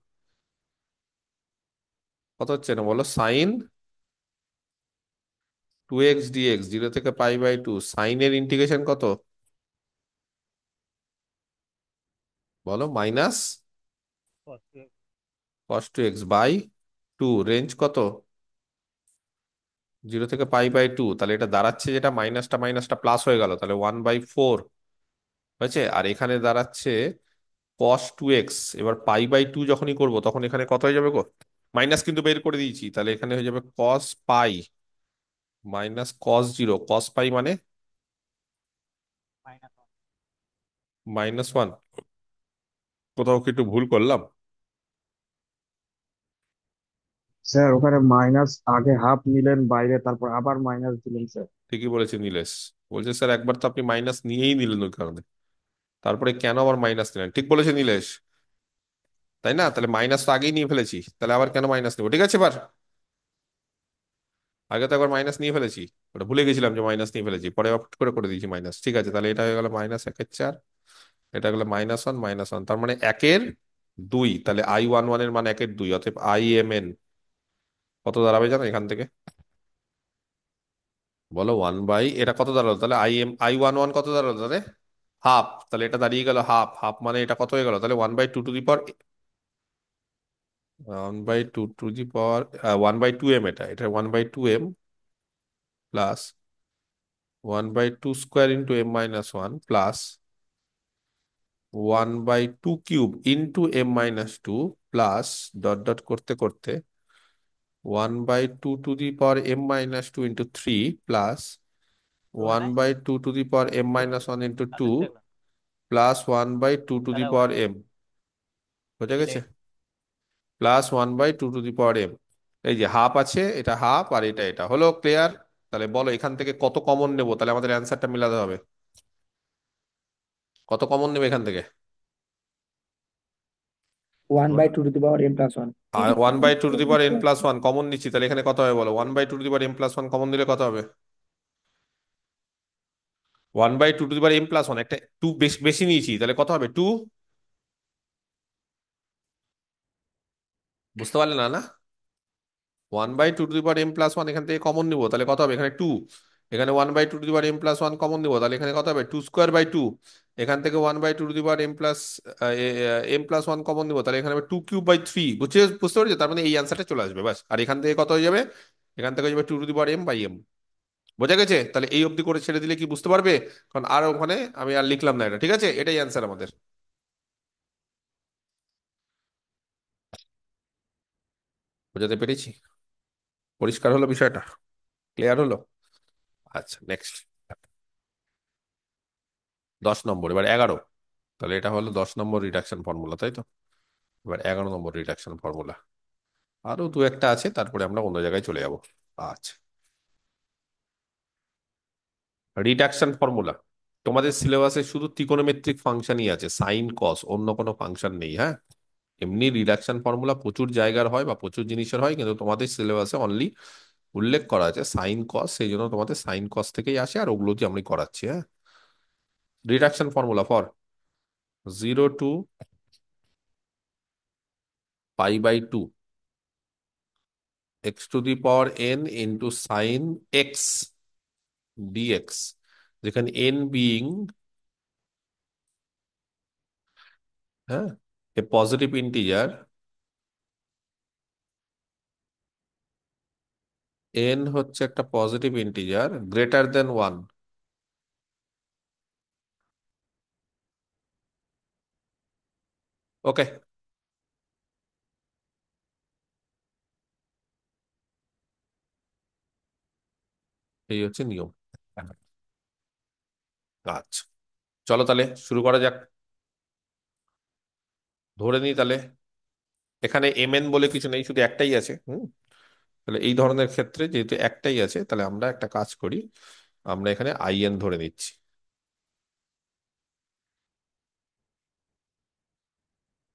কত হচ্ছে না বলো, সাইন 2x ডিএক্স 0 থেকে π/2, সাইনের ইন্টিগ্রেশন কত বলো, মাইনাস cos 2x/2, রেঞ্জ কত 0 থেকে π/2, তাহলে এটা দাঁড়াচ্ছে যেটা মাইনাসটা মাইনাসটা প্লাস হয়ে গেল, তাহলে 1/4 হয়েছে। আর এখানে দাঁড়াচ্ছে cos 2x, এবার π/2 যখনই করব তখন এখানে কত হয়ে যাবে গো, মাইনাস কিন্তু বের করে দিয়েছি, তাহলে এখানে হয়ে যাবে cos π মাইনাস cos 0, cos π মানে -1। কোথাও কি একটু ভুল করলাম? স্যার ওখানে মাইনাস আগে হাফ নিলেন বাইরে, তারপর আবার মাইনাস দিলেন স্যার। ঠিকই বলেছে নীলেশ, বলছে স্যার একবার তো আপনি মাইনাস নিয়েই নিলেন ওই কারণে, তারপরে কেন আবার মাইনাস নিলেন, ঠিক বলেছে নীলেশ, তাই না? তাহলে মাইনাস তো আগেই নিয়ে ফেলেছি, তাহলে আবার কেন মাইনাস নেবো, ঠিক আছে এবার, আগে তো একবার মাইনাস নিয়ে ফেলেছি, ওটা ভুলে গেছিলাম যে মাইনাস নিয়ে ফেলেছি, পরে আবার ফট করে করে দিয়েছি মাইনাস, ঠিক আছে, তাহলে এটা হয়ে গেল -1/4, এটা গেল -1 তার মানে 1/2, তাহলে I11 এর মান 1/2, অতএব IMN কত দাঁড়াবে জানো এখান থেকে, বলো 1 বাই, এটা কত দাঁড়ালো তাহলে, I11 কত দাঁড়ালো তাহলে হাফ, তাহলে এটা দাঁড়িয়ে গেল হাফ, হাফ মানে এটা কত হয়ে গেল তাহলে 1/2 এটা 1/2m plus 1/2² × m−1 plus 1/2³ × m−2 plus dot dot করতে করতে 1/2m−2 × 3 plus 1/2m−1 × 2 plus 1/2m, বোঝা গেছে, প্লাস 1/2m, এই যে হাফ আছে, এটা হাফ আর এটা হলো ক্লিয়ার। তাহলে বলো এখান থেকে কত কমন নেব, তাহলে আমাদের অ্যান্সারটা মিলাতে হবে, কত কমন নেবে এখান থেকে, 1/2m+1। আর 1/2m+1 কমন নিচ্ছি, তাহলে এখানে কত হবে বলো, 1/2m+1 কমন দিলে কত হবে, 1/2m+1, একটা টু বেশি বেশি নিয়েছি, তাহলে কত হবে 2, বুঝতে পারলে না না, 1/2m+1 এখান থেকে কমন নিবো, তাহলে কত হবে এখানে 2, এখানে 1/2m+1 কমন নিবো, তাহলে এখানে কত হবে 2^2/2, এখান থেকে 1/2m+1 কমন নিবো, তাহলে এখানে হবে 2^3, বুঝতে পারছি, তার মানে এই অ্যান্সারটা চলে আসবে বাস, আর এখান থেকে কত হয়ে যাবে, এখান থেকে হয়ে যাবে 2m/m, বোঝা গেছে। তাহলে এই অবধি করে ছেড়ে দিলে কি বুঝতে পারবে, কারণ আর ওখানে আমি আর লিখলাম না এটা, ঠিক আছে, এটাই অ্যান্সার আমাদের, বোঝাতে পেরেছি, পরিষ্কার হলো বিষয়টা, ক্লিয়ার হলো। আচ্ছা নেক্সট 10 নম্বর, এবার 11, তাহলে এটা হলো 10 নম্বর রিডাকশন ফর্মুলা, তাই তো, এবার 11 নম্বর রিডাকশন ফর্মুলা, আরো দু একটা আছে তারপরে আমরা অন্য জায়গায় চলে যাব। আচ্ছা, রিডাকশন ফর্মুলা, তোমাদের সিলেবাসে শুধু ত্রিকোণমিতিক ফাংশনই আছে, সাইন কস, অন্য কোনো ফাংশন নেই, হ্যাঁ, এমনি রিডাকশন ফর্মুলা প্রচুর জায়গার হয় বা প্রচুর জিনিসের হয়, কিন্তু তোমাদের সিলেবাসে অনলি উল্লেখ করা আছে সাইন কস, সেই জন্য তোমাদের সাইন কস থেকেই আসে, আর ওগুলো দিয়ে আমি করাচ্ছি, হ্যাঁ। Reduction formula for 0 to π/2 x⁴n into sin x dx, যেখানে n বিইং, হ্যাঁ, এ পজিটিভ ইন্টিজার, n হচ্ছে একটা পজিটিভ ইন্টিজার গ্রেটার দেন 1, ওকে, এই হচ্ছে নিয়ম। আচ্ছা, চলো তাহলে শুরু করা যাক, ধরে নিই তাহলে এখানে mn বলে কিছু নেই, শুধু একটাই আছে, তাহলে এই ধরনের ক্ষেত্রে যেহেতু একটাই আছে, তাহলে আমরা একটা কাজ করি, আমরা এখানে in ধরে নিচ্ছি,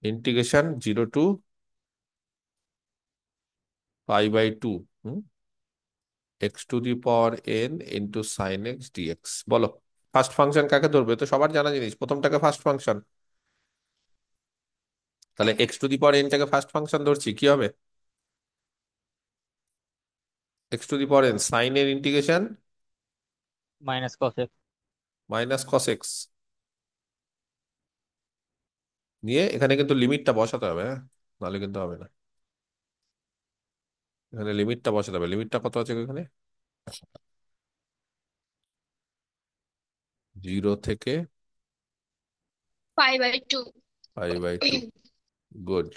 integration 0 to π/2 x⁴n into sin x dx, বলো ফার্স্ট ফাংশন কাকে ধরবে? তো সবার জানা জিনিস, প্রথমটাকে ফার্স্ট ফাংশন। তাহলে x to the power n টাকে ফার্স্ট ফাংশন ধরছি, কি হবে? X to the power n sine এর integration minus cos x. Minus cos x নিয়ে এখানে কিন্তু লিমিটটা বসাতে হবে, হ্যাঁ, নাহলে কিন্তু হবে না। এখানে লিমিটটা বসাতে হবে। লিমিটটা কত আছে এখানে? 0 থেকে π/2। π/2। গুড।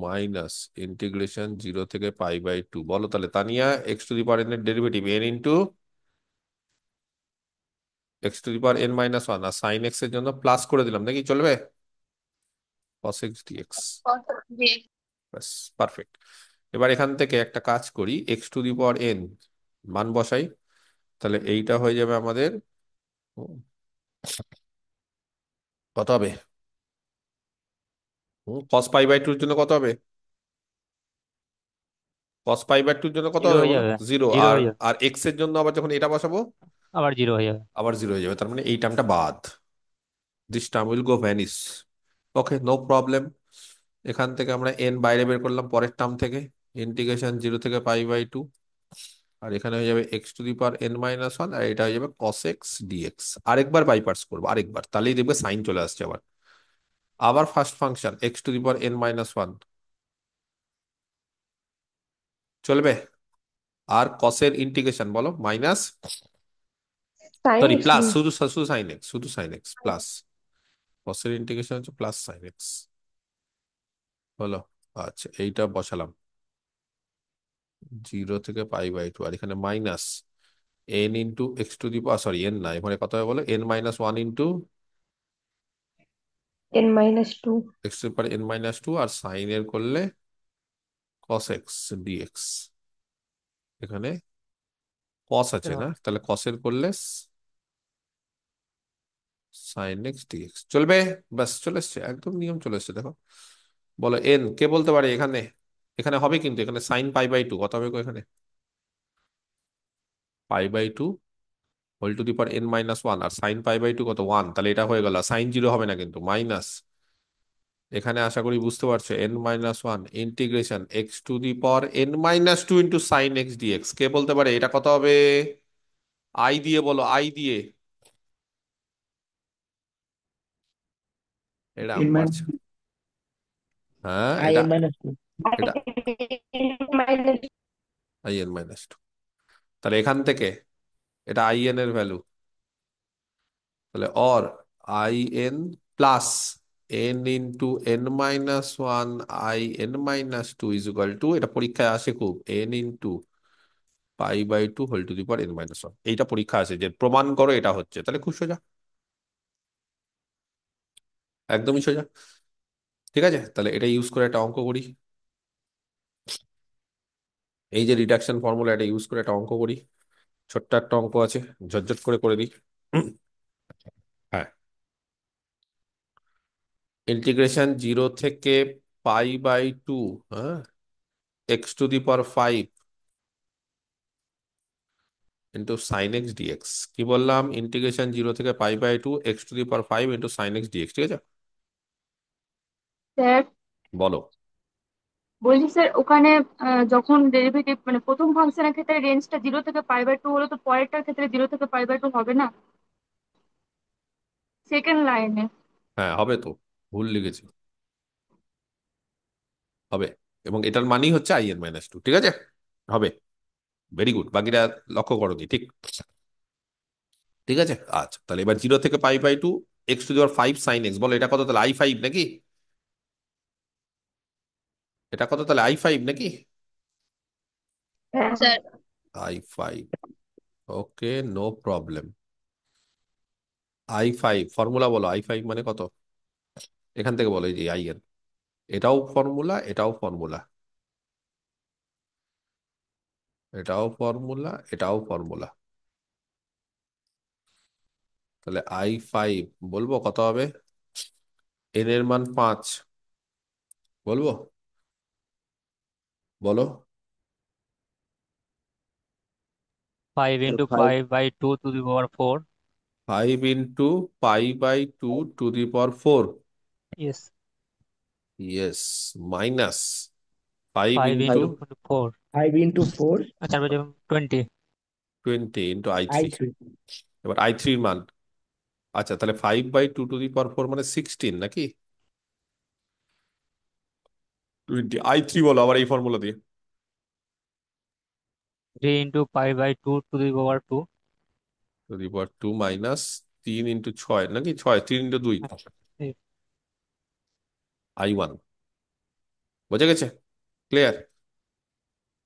মাইনাস ইন্টিগ্রেশন 0 থেকে π/2। বলো তাহলে Tania, x to the power n এর derivative n into x to the power n minus one, আর সাইন এক্স এর জন্য প্লাস করে দিলাম নাকি, চলবে? cos x dx। ব্যাস, পারফেক্ট। এবার এখান থেকে একটা কাজ করি, x to the power N মান বসাই। তাহলে এইটা হয়ে যাবে আমাদের কত হবে? cos π/2 এর জন্য কত হবে? cos π/2 এর জন্য কত জিরো হবে হয়ে বলো? যাবে। জিরো। জিরো আর হয়ে যাবে। আর এক্স এর জন্য আবার যখন এটা বসাবো আবার জিরো হয়ে যাবে। আবার জিরো হয়ে যাবে, তার মানে এই টার্মটা বাদ। This term will go vanish. Okay, no problem. এখান থেকে আমরা এন বাইরে বের করলাম পরের টার্ম থেকে, ইন্টিগ্রেশন 0 থেকে π/2। আর এখানে হয়ে যাবে x to the power n minus one, আর এটা হয়ে যাবে কস এক্স ডিএক্স। আরেকবার বাইপার্স করবো, আরেকবার, তাহলেই দেখবে সাইন চলে আসছে আবার। আবার first function x to the power n minus one চলবে। আর কসের ইন্টিগ্রেশন বলো minus, sine sorry x plus, d. শুধু শুধু সাইন এক্স, শুধু সাইন এক্স প্লাস। কসের ইন্টিগ্রেশন হচ্ছে প্লাস সাইন এক্স, হলো। আচ্ছা, এইটা বসালাম 0 থেকে π/2, আর এখানে minus n into x to the power, sorry n না, এখানে কত হবে বলো, n minus one into n-2। X to the power n minus two, R sign এর করলে কস এক্স ডিএক্স। এখানে কস আছে না, তাহলে কসের করলে সাইন এক্স ডিএক্স চলবে। ব্যাস, চলে এসছে, একদম নিয়ম চলে এসছে, দেখো। বলো এন কে বলতে পারে এখানে? এখানে হবে কিন্তু, এখানে সাইন π/2 কত হবে গো এখানে? π/2 whole to the power n minus one, আর সাইন π/2 কত, ওয়ান। তাহলে এটা হয়ে গেল, সাইন জিরো হবে না কিন্তু, মাইনাস। এখানে আশা করি বুঝতে পারছো, n minus one integration x to the power n minus two into sine x dx. কে বলতে পারে এটা কত হবে? আই দিয়ে বলো, আই দিয়ে। এরম n minus পারছো? হ্যাঁ, I এটা n minus 2. এটা আই এন মাইনাস টু। তাহলে এখান থেকে এটা আই এন এর ভ্যালু, তাহলে or I n plus n into N minus one I n minus two is equal to, এটা পরীক্ষায় আসে খুব, n into π/2 whole to the power n minus one. এইটা পরীক্ষা আছে যে প্রমাণ করো এটা হচ্ছে, তাহলে খুব সোজা, একদমই সোজা। ঠিক আছে, তাহলে এটা ইউজ করে একটা অঙ্ক করি। এই যে রিডাকশন ফর্মুলা, এটা ইউজ করে একটা অঙ্ক করি। ছোট্ট একটা অঙ্ক আছে, ঝটঝট করে দিই। হ্যাঁ, ইন্টিগ্রেশন 0 থেকে π/2, হ্যাঁ, x to the power 5 into sine x dx. কি বললাম? ইন্টিগ্রেশন 0 থেকে π/2 x to the power 5 into sine x dx, ঠিক আছে? স্যার বলো। বলছি স্যার, ওখানে যখন ডেরিভেটিভ মানে প্রথম ফাংশনের ক্ষেত্রে রেঞ্জটা 0 থেকে π/2 হলো, তো পরেরটার ক্ষেত্রে 0 থেকে π/2 হবে না? সেকেন্ড লাইনে। হ্যাঁ হবে তো, ভুল লিখেছি, হবে। এবং এটার মানেই হচ্ছে আই এন মাইনাস টু, ঠিক আছে, হবে। ভেরি গুড, বাকিটা লক্ষ্য করোনি, ঠিক। ঠিক আছে, আচ্ছা, তাহলে এবার 0 থেকে π/2 x to the power 5 sine x, বলো এটা কত তাহলে, I5 নাকি? এটা কত তাহলে, I5 নাকি? হ্যাঁ। স্যার I5, ওকে, নো প্রবলেম। I5 ফর্মুলা বলো, I5 মানে কত? এখান থেকে বলো, এই যে আই এন, এটাও ফর্মুলা, এটাও ফর্মুলা, এটাও ফর্মুলা, এটাও ফর্মুলা। তাহলে I5 বলবো কত হবে? এন এর মান 5, বলবো, বলো। 5 So into 5. 5/2 to the power 4 5 into pi/2 to the power 4, yes. Yes, minus five five into into 4, 5 into 4 তারপর 20। 20 into I3। I3 এবার I3 এর মান, আচ্ছা তাহলে 5/2 to the power 4 মানে 16 নাকি? 20 I3 বলো আবার এই ফর্মুলা দিয়ে। 3 into pi/2 to the power 2। to the power 2 minus 3 into 6 নাকি, 6, 3 into 2, I1। বোঝা গেছে? ক্লিয়ার?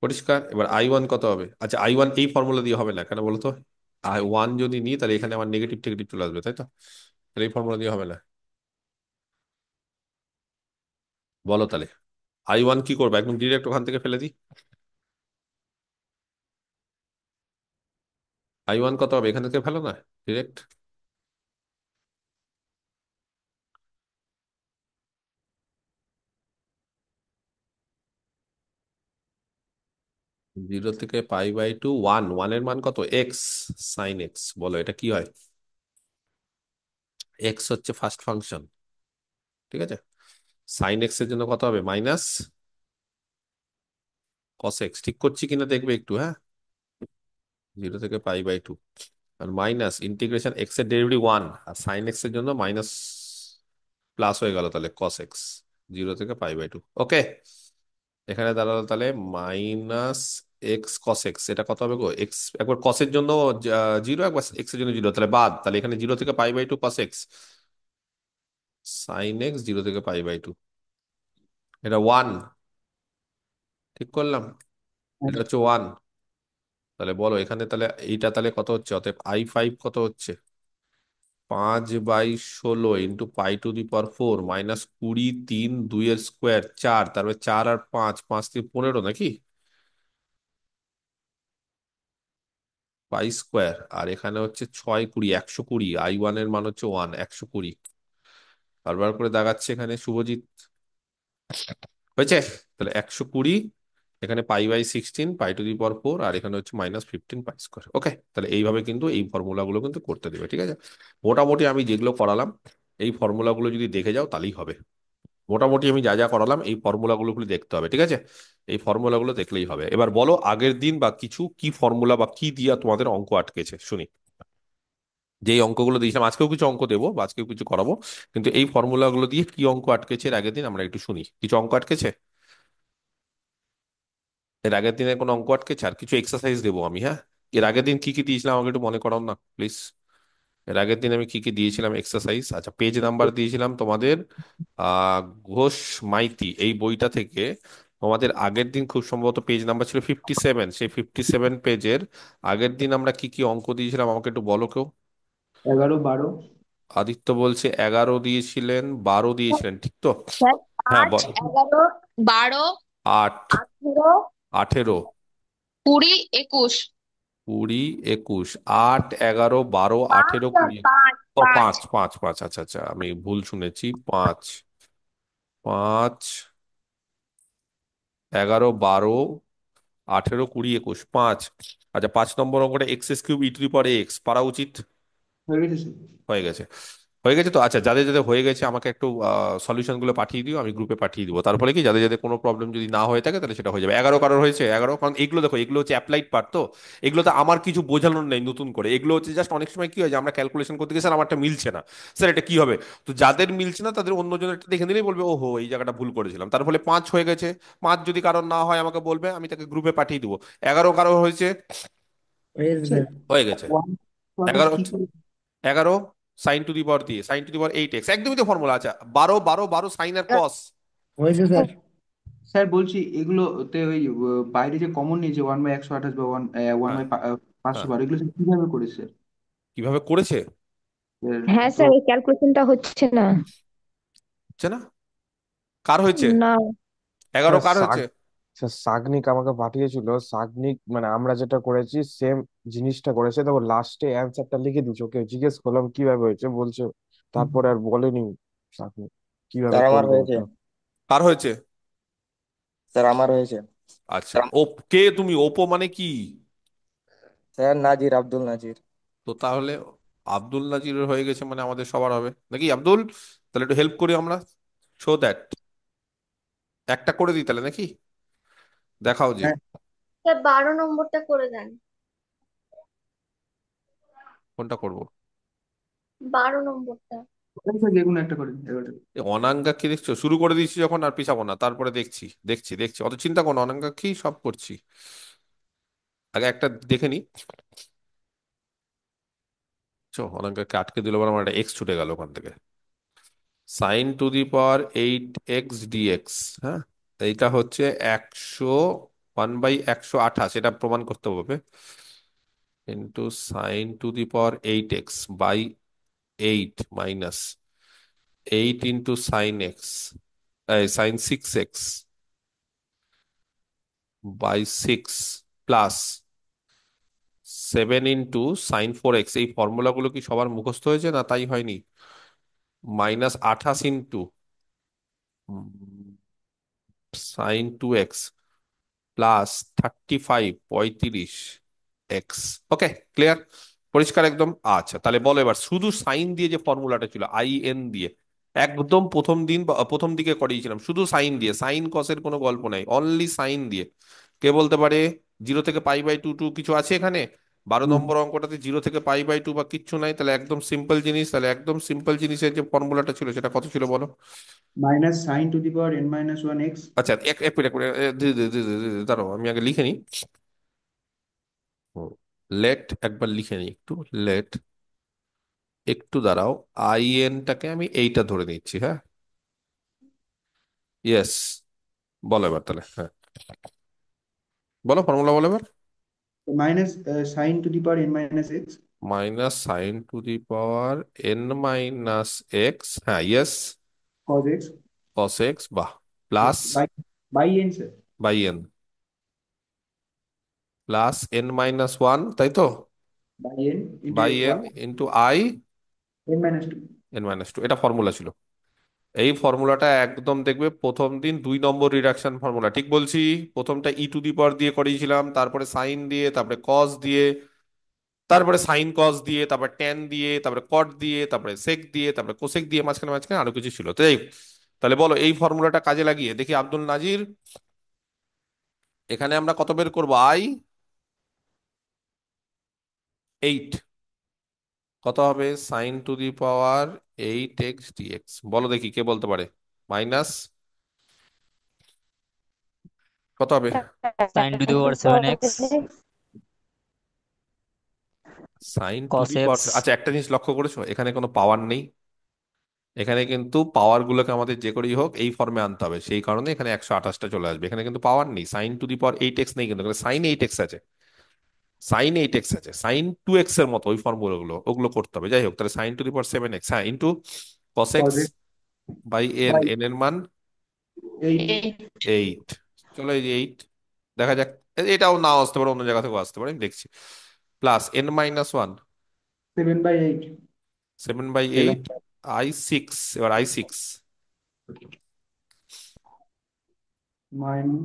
পরিষ্কার? এবার I1 কত হবে? আচ্ছা I1 এই ফর্মুলা দিয়ে হবে না, কেন বলো তো? I1 যদি নিই তাহলে এখানে আমার নেগেটিভ টেগেটিভ চলে আসবে, তাই তো? তাহলে এই ফর্মুলা দিয়ে হবে না। বলো তাহলে I1 কি করবো, একদম ডিরেক্ট ওখান থেকে ফেলে দিই। I1 কত হবে, এখান থেকে ফেলো না ডিরেক্ট। জিরো থেকে পাই/2, 1 এর মান কত, এক্স সাইন এক্স। বলো এটা কি হয়? এক্স হচ্ছে ফার্স্ট ফাংশন, ঠিক আছে? সাইন এক্স এর জন্য কত হবে, মাইনাস কস এক্স। ঠিক করছি কিনা দেখবে একটু, হ্যাঁ। 0 থেকে পাই/2 আর মাইনাস ইন্টিগ্রেশন এক্স এর ডেরিভেটিভ 1, আর সাইন এক্স এর জন্য মাইনাস প্লাস হয়ে গেল, তাহলে কস এক্স 0 থেকে পাই/2। ওকে, এখানে দাঁড়ালো তাহলে মাইনাস এক্স কস এক্স। এটা কত হবে গো, এক্স একবার কসের জন্য 0, একবার এক্স এর জন্য 0, তাহলে বাদ। তাহলে এখানে 0 থেকে পাই/2 কস এক্স, সাইন এক্স 0 থেকে পাই/2, এটা 1। ঠিক করলাম, এটা হচ্ছে 1। তাহলে বলো এখানে তাহলে এইটা তাহলে কত হচ্ছে, অতএব I5 কত হচ্ছে, 5/16 × π⁴ মাইনাস 20, 3, 2 এর স্কোয়ার 4, তারপরে 4 আর 5, 5 × 3 = 15 নাকি, π²। আর এখানে হচ্ছে 6, 20, 120। I1 এর মান হচ্ছে 1, 120। বারবার করে দাগাচ্ছে এখানে শুভজিৎ, হয়েছে? তাহলে 120, এখানে π/16, π⁴, আর এখানে হচ্ছে -15 π²। ওকে, তাহলে এইভাবে কিন্তু এই ফর্মুলাগুলো কিন্তু করতে দেবে, ঠিক আছে? মোটামুটি আমি যেগুলো করালাম এই ফর্মুলাগুলো যদি দেখে যাও তাহলেই হবে। মোটামুটি আমি যা যা করালাম এই ফর্মুলাগুলো খুলে দেখতে হবে, ঠিক আছে? এই ফর্মুলাগুলো দেখলেই হবে। এবার বলো আগের দিন বা কিছু কি ফর্মুলা বা কি দিয়া তোমাদের অঙ্ক আটকেছে শুনি। যেই অঙ্কগুলো দিয়েছিলাম, আজকেও কিছু অঙ্ক দেবো বা আজকেও কিছু করাবো, কিন্তু এই ফর্মুলাগুলো দিয়ে কি অঙ্ক আটকেছে এর আগের দিন আমরা একটু শুনি। কিছু অঙ্ক আটকেছে এর আগের দিনে, কোনো অঙ্ক আটকেছে? আর কিছু এক্সারসাইজ দেবো আমি, হ্যাঁ। এর আগের দিন কি কি দিয়েছিলাম আমাকে একটু মনে করাও না প্লিজ। এর আগের দিন আমি কি কি দিয়েছিলাম এক্সারসাইজ? আচ্ছা, পেজ নাম্বার দিয়েছিলাম তোমাদের আহ ঘোষ মাইতি এই বইটা থেকে। তোমাদের আগের দিন খুব সম্ভবত পেজ নাম্বার ছিল 57, সেই 57 পেজের আগের দিন আমরা কি কি অঙ্ক দিয়েছিলাম আমাকে একটু বলো কেউ। 11 12। আদিত্য বলছে 11 দিয়েছিলেন, 12 দিয়েছিলেন, ঠিক তো? স্যার, হ্যাঁ 5, বল। 11, 12, 8, 18, 18, 20, 21। 20, 21, 8, 11, 12, 18, 20। পাঁচ ও পাঁচ 5, 5, 5, আচ্ছা আচ্ছা আমি ভুল শুনেছি। 5, 5, 11, 12, 18, 20, 21, 5। আচ্ছা 5 নম্বর অঙ্কটা x³ e⁻x পারা উচিত। হয়ে গেছে স্যার। হয়ে গেছে, হয়ে গেছে তো। আচ্ছা যাদের যাদের হয়ে গেছে আমাকে একটু সলিউশন গুলো পাঠিয়ে দিও, আমি গ্রুপে পাঠিয়ে দিব। তারপরে কি যাদের যাদের কোনো প্রবলেম যদি না হয়ে থাকে তাহলে সেটা হয়ে যাবে। 11 কারোর হয়েছে 11, কারণ এগুলো দেখো এগুলো হচ্ছে অ্যাপ্লাইড পার্ট, তো এগুলোতে আমার কিছু বোঝানোর নেই নতুন করে। এগুলো হচ্ছে জাস্ট অনেক সময় কি হয় যে আমরা ক্যালকুলেশন করতে গিয়ে স্যার আমারটা মিলছে না, স্যার এটা কি হবে। তো যাদের মিলছে না তাদের অন্যজনের দেখে দিলেই বলবে ওহো এই জায়গাটা ভুল করেছিলাম। তার ফলে 5 হয়ে গেছে। 5 যদি কারোর না হয় আমাকে বলবে, আমি তাকে গ্রুপে পাঠিয়ে দিব। 11 কারোর হয়েছে, হয়েছে স্যার। হয়ে গেছে। ওয়ান ওয়ানটা 11, কি করে? 11 sin⁴ একদমই তো ফর্মুলা। আচ্ছা 12, 12, 12 সাইন আর কস। হয়েছে স্যার। স্যার বলছি এগুলোতে ওই বাইরে যে কমন নিয়েছে 1/128 বা ওয়ান হ্যাঁ, বাই পাঁচশো হ্যাঁ, বারো এগুলো স্যার কিভাবে করেছে কিভাবে করেছে? স্যার? হ্যাঁ তো স্যার, এই ক্যালকুলেশনটা হচ্ছে না। হচ্ছে না? কার হয়েছে? না 11 স্যার কার হয়েছে? সাগনিক আমাকে পাঠিয়েছিল। সাগনিক মানে আমরা যেটা করেছি সেম জিনিসটা করেছে, তারপর লাস্টে অ্যান্সারটা লিখে দিচ্ছে। ওকে জিজ্ঞেস করলাম কিভাবে হয়েছে, বলছে তারপরে আর বলেনি সাগনিক কিভাবে স্যার আমার করলো হয়েছে। ওটা। কার হয়েছে? স্যার আমার হয়েছে। আচ্ছা কে তুমি, ওপো মানে কি? স্যার নাজির, আব্দুল নাজির। তো তাহলে আব্দুল নাজিরের হয়ে গেছে মানে আমাদের সবার হবে নাকি আব্দুল? তাহলে একটু হেল্প করি আমরা, শো দ্যাট। একটা করে দিই তাহলে নাকি, দেখাও যে হ্যাঁ, স্যার 12 নম্বরটা করে দেন। কোনটা করব। 12 নম্বরটা। স্যার যে কোনো একটা করে দিন, এগারোটা। অনাঙ্গা কি দেখছো, শুরু করে দিচ্ছি যখন আর পিছাবো না, তারপরে দেখছি দেখছি দেখছি, অত চিন্তা করো না, অনাঙ্গা কি সব করছি। আগে একটা দেখে নি। অনাঙ্গাকে আটকে দিল, বলে আমার একটা এক্স ছুটে গেল ওখান থেকে। Sine to the power 8x dx। হ্যাঁ, এইটা হচ্ছে 101/128, এটা প্রমাণ করতে হবে। Into sine to the power 8x/8 minus 8 into sign 6x/6 plus 7 into sign 4x। এই ফর্মুলাগুলো কি সবার মুখস্থ হয়েছে না তাই হয়নি? -28 into sine 2x plus 35 35 x. Okay, clear, পরিষ্কার একদম। আচ্ছা তাহলে বলো এবার, শুধু সাইন দিয়ে যে ফর্মুলাটা ছিল IN দিয়ে, একদম প্রথম দিন বা প্রথম দিকে করিয়েছিলাম, শুধু সাইন দিয়ে, সাইন কসের কোনো গল্প নাই, অনলি সাইন দিয়ে। কে বলতে পারে 0 থেকে π/2 কিছু আছে এখানে? 12 নম্বর অঙ্কটাতে 0 থেকে π/2 বা কিচ্ছু নাই, তাহলে একদম সিম্পল জিনিস। তাহলে একদম সিম্পল জিনিসের যে ফর্মুলাটা ছিল সেটা কত ছিল বলো? -sin2n - 1x। আচ্ছা এক এক মিনিট, দাঁড়াও আমি আগে লিখে নিই। লেট একবার লিখে নিই একটু, লেট একটু দাঁড়াও। IN-টাকে আমি এইটা ধরে নিচ্ছি, হ্যাঁ। ইয়েস, বলো এবার তাহলে, হ্যাঁ বলো ফর্মুলা বলো এবার। -sin2n - x -sin⁻n - x, হ্যাঁ yes, cos x cos x, বাহ, plus by n, sir. By n, plus n-1, তাই তো, by n into by n y into I n - 2। n-2, এটা ফর্মুলা ছিল। এই ফর্মুলাটা একদম দেখবে প্রথম দিন 2 নম্বর রিডাকশন ফর্মুলা, ঠিক বলছি? প্রথমটা e টু দি পাওয়ার দিয়ে করিয়েছিলাম, তারপরে সাইন দিয়ে, তারপরে কস দিয়ে, তারপরে সাইন কস দিয়ে, তারপরে ট্যান দিয়ে, তারপরে কট দিয়ে, তারপরে সেক দিয়ে, তারপরে কোসেক দিয়ে, মাঝখানে মাঝখানে আরো কিছু ছিল, তাই। তাহলে বলো এই ফর্মুলাটা কাজে লাগিয়ে দেখি আব্দুল নাজির, এখানে আমরা কত বের করবো? I 8, কত হবে? sin⁻8x dx, বলো দেখি কে বলতে পারে। মাইনাস কত হবে? Sine to the power 7x sine to cos the power, x. আচ্ছা একটা জিনিস লক্ষ্য করেছো, এখানে কোনো পাওয়ার নেই। এখানে কিন্তু পাওয়ার গুলোকে আমাদের যে করেই হোক এই ফর্মে আনতে হবে, সেই কারণে এখানে 128টা চলে আসবে। এখানে কিন্তু পাওয়ার নেই, sin⁻8x নেই, কিন্তু sin 8x আছে, sin 8x আছে, sin 2x এর মতো ওই ফর্মুলা গুলো ওগুলো করতে হবে। যাই হোক, তাহলে sin⁻7x, হ্যাঁ, into cos x cos x by n, by n এর মান 8 8। চলো এই যে 8, দেখা যাক, এটাও নাও আসতে পারে, অন্য জায়গা থেকেও আসতে পারে, আমি দেখছি। প্লাস n-1, 7/8 7/8, 7 I6, এবার I6, minus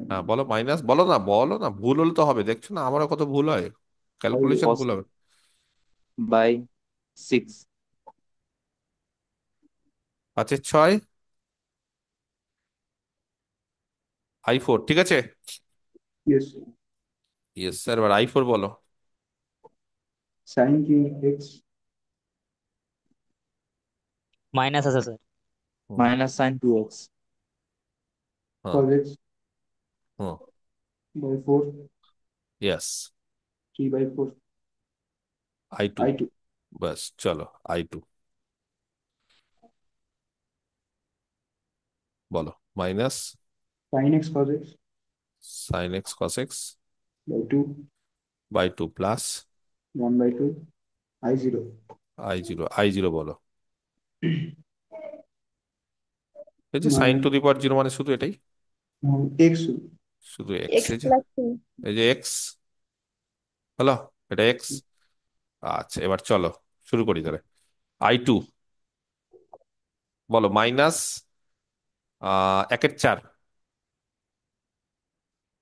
হ্যাঁ বলো, মাইনাস বলো না, বলো না, ভুল হলে তো হবে, দেখছো না আমারও কত ভুল হয়, ক্যালকুলেশন cos ভুল হবে। by 6 5 এর 6, I4, ঠিক আছে। yes ইয়েস স্যার, এবার I4 বলো। sin cube x মাইনাস আছে sir. Hmm, minus sin 2x হ্যাঁ, cos x hmm, by 4 yes, 3/4 I2, I2 বাস চলো I2 বলো। Minus sin x cos x sine x cos x by 2 by 2 plus 1/2 I0 I0 বলো। এই যে sin⁻0 মানে শুধু এটাই, x শুধু এক্স, এক্স এই যে, প্লাস টু। এই যে এক্স, হলো, এটা এক্স। আচ্ছা এবার চলো শুরু করি তাহলে। I2 বলো, minus 1/4,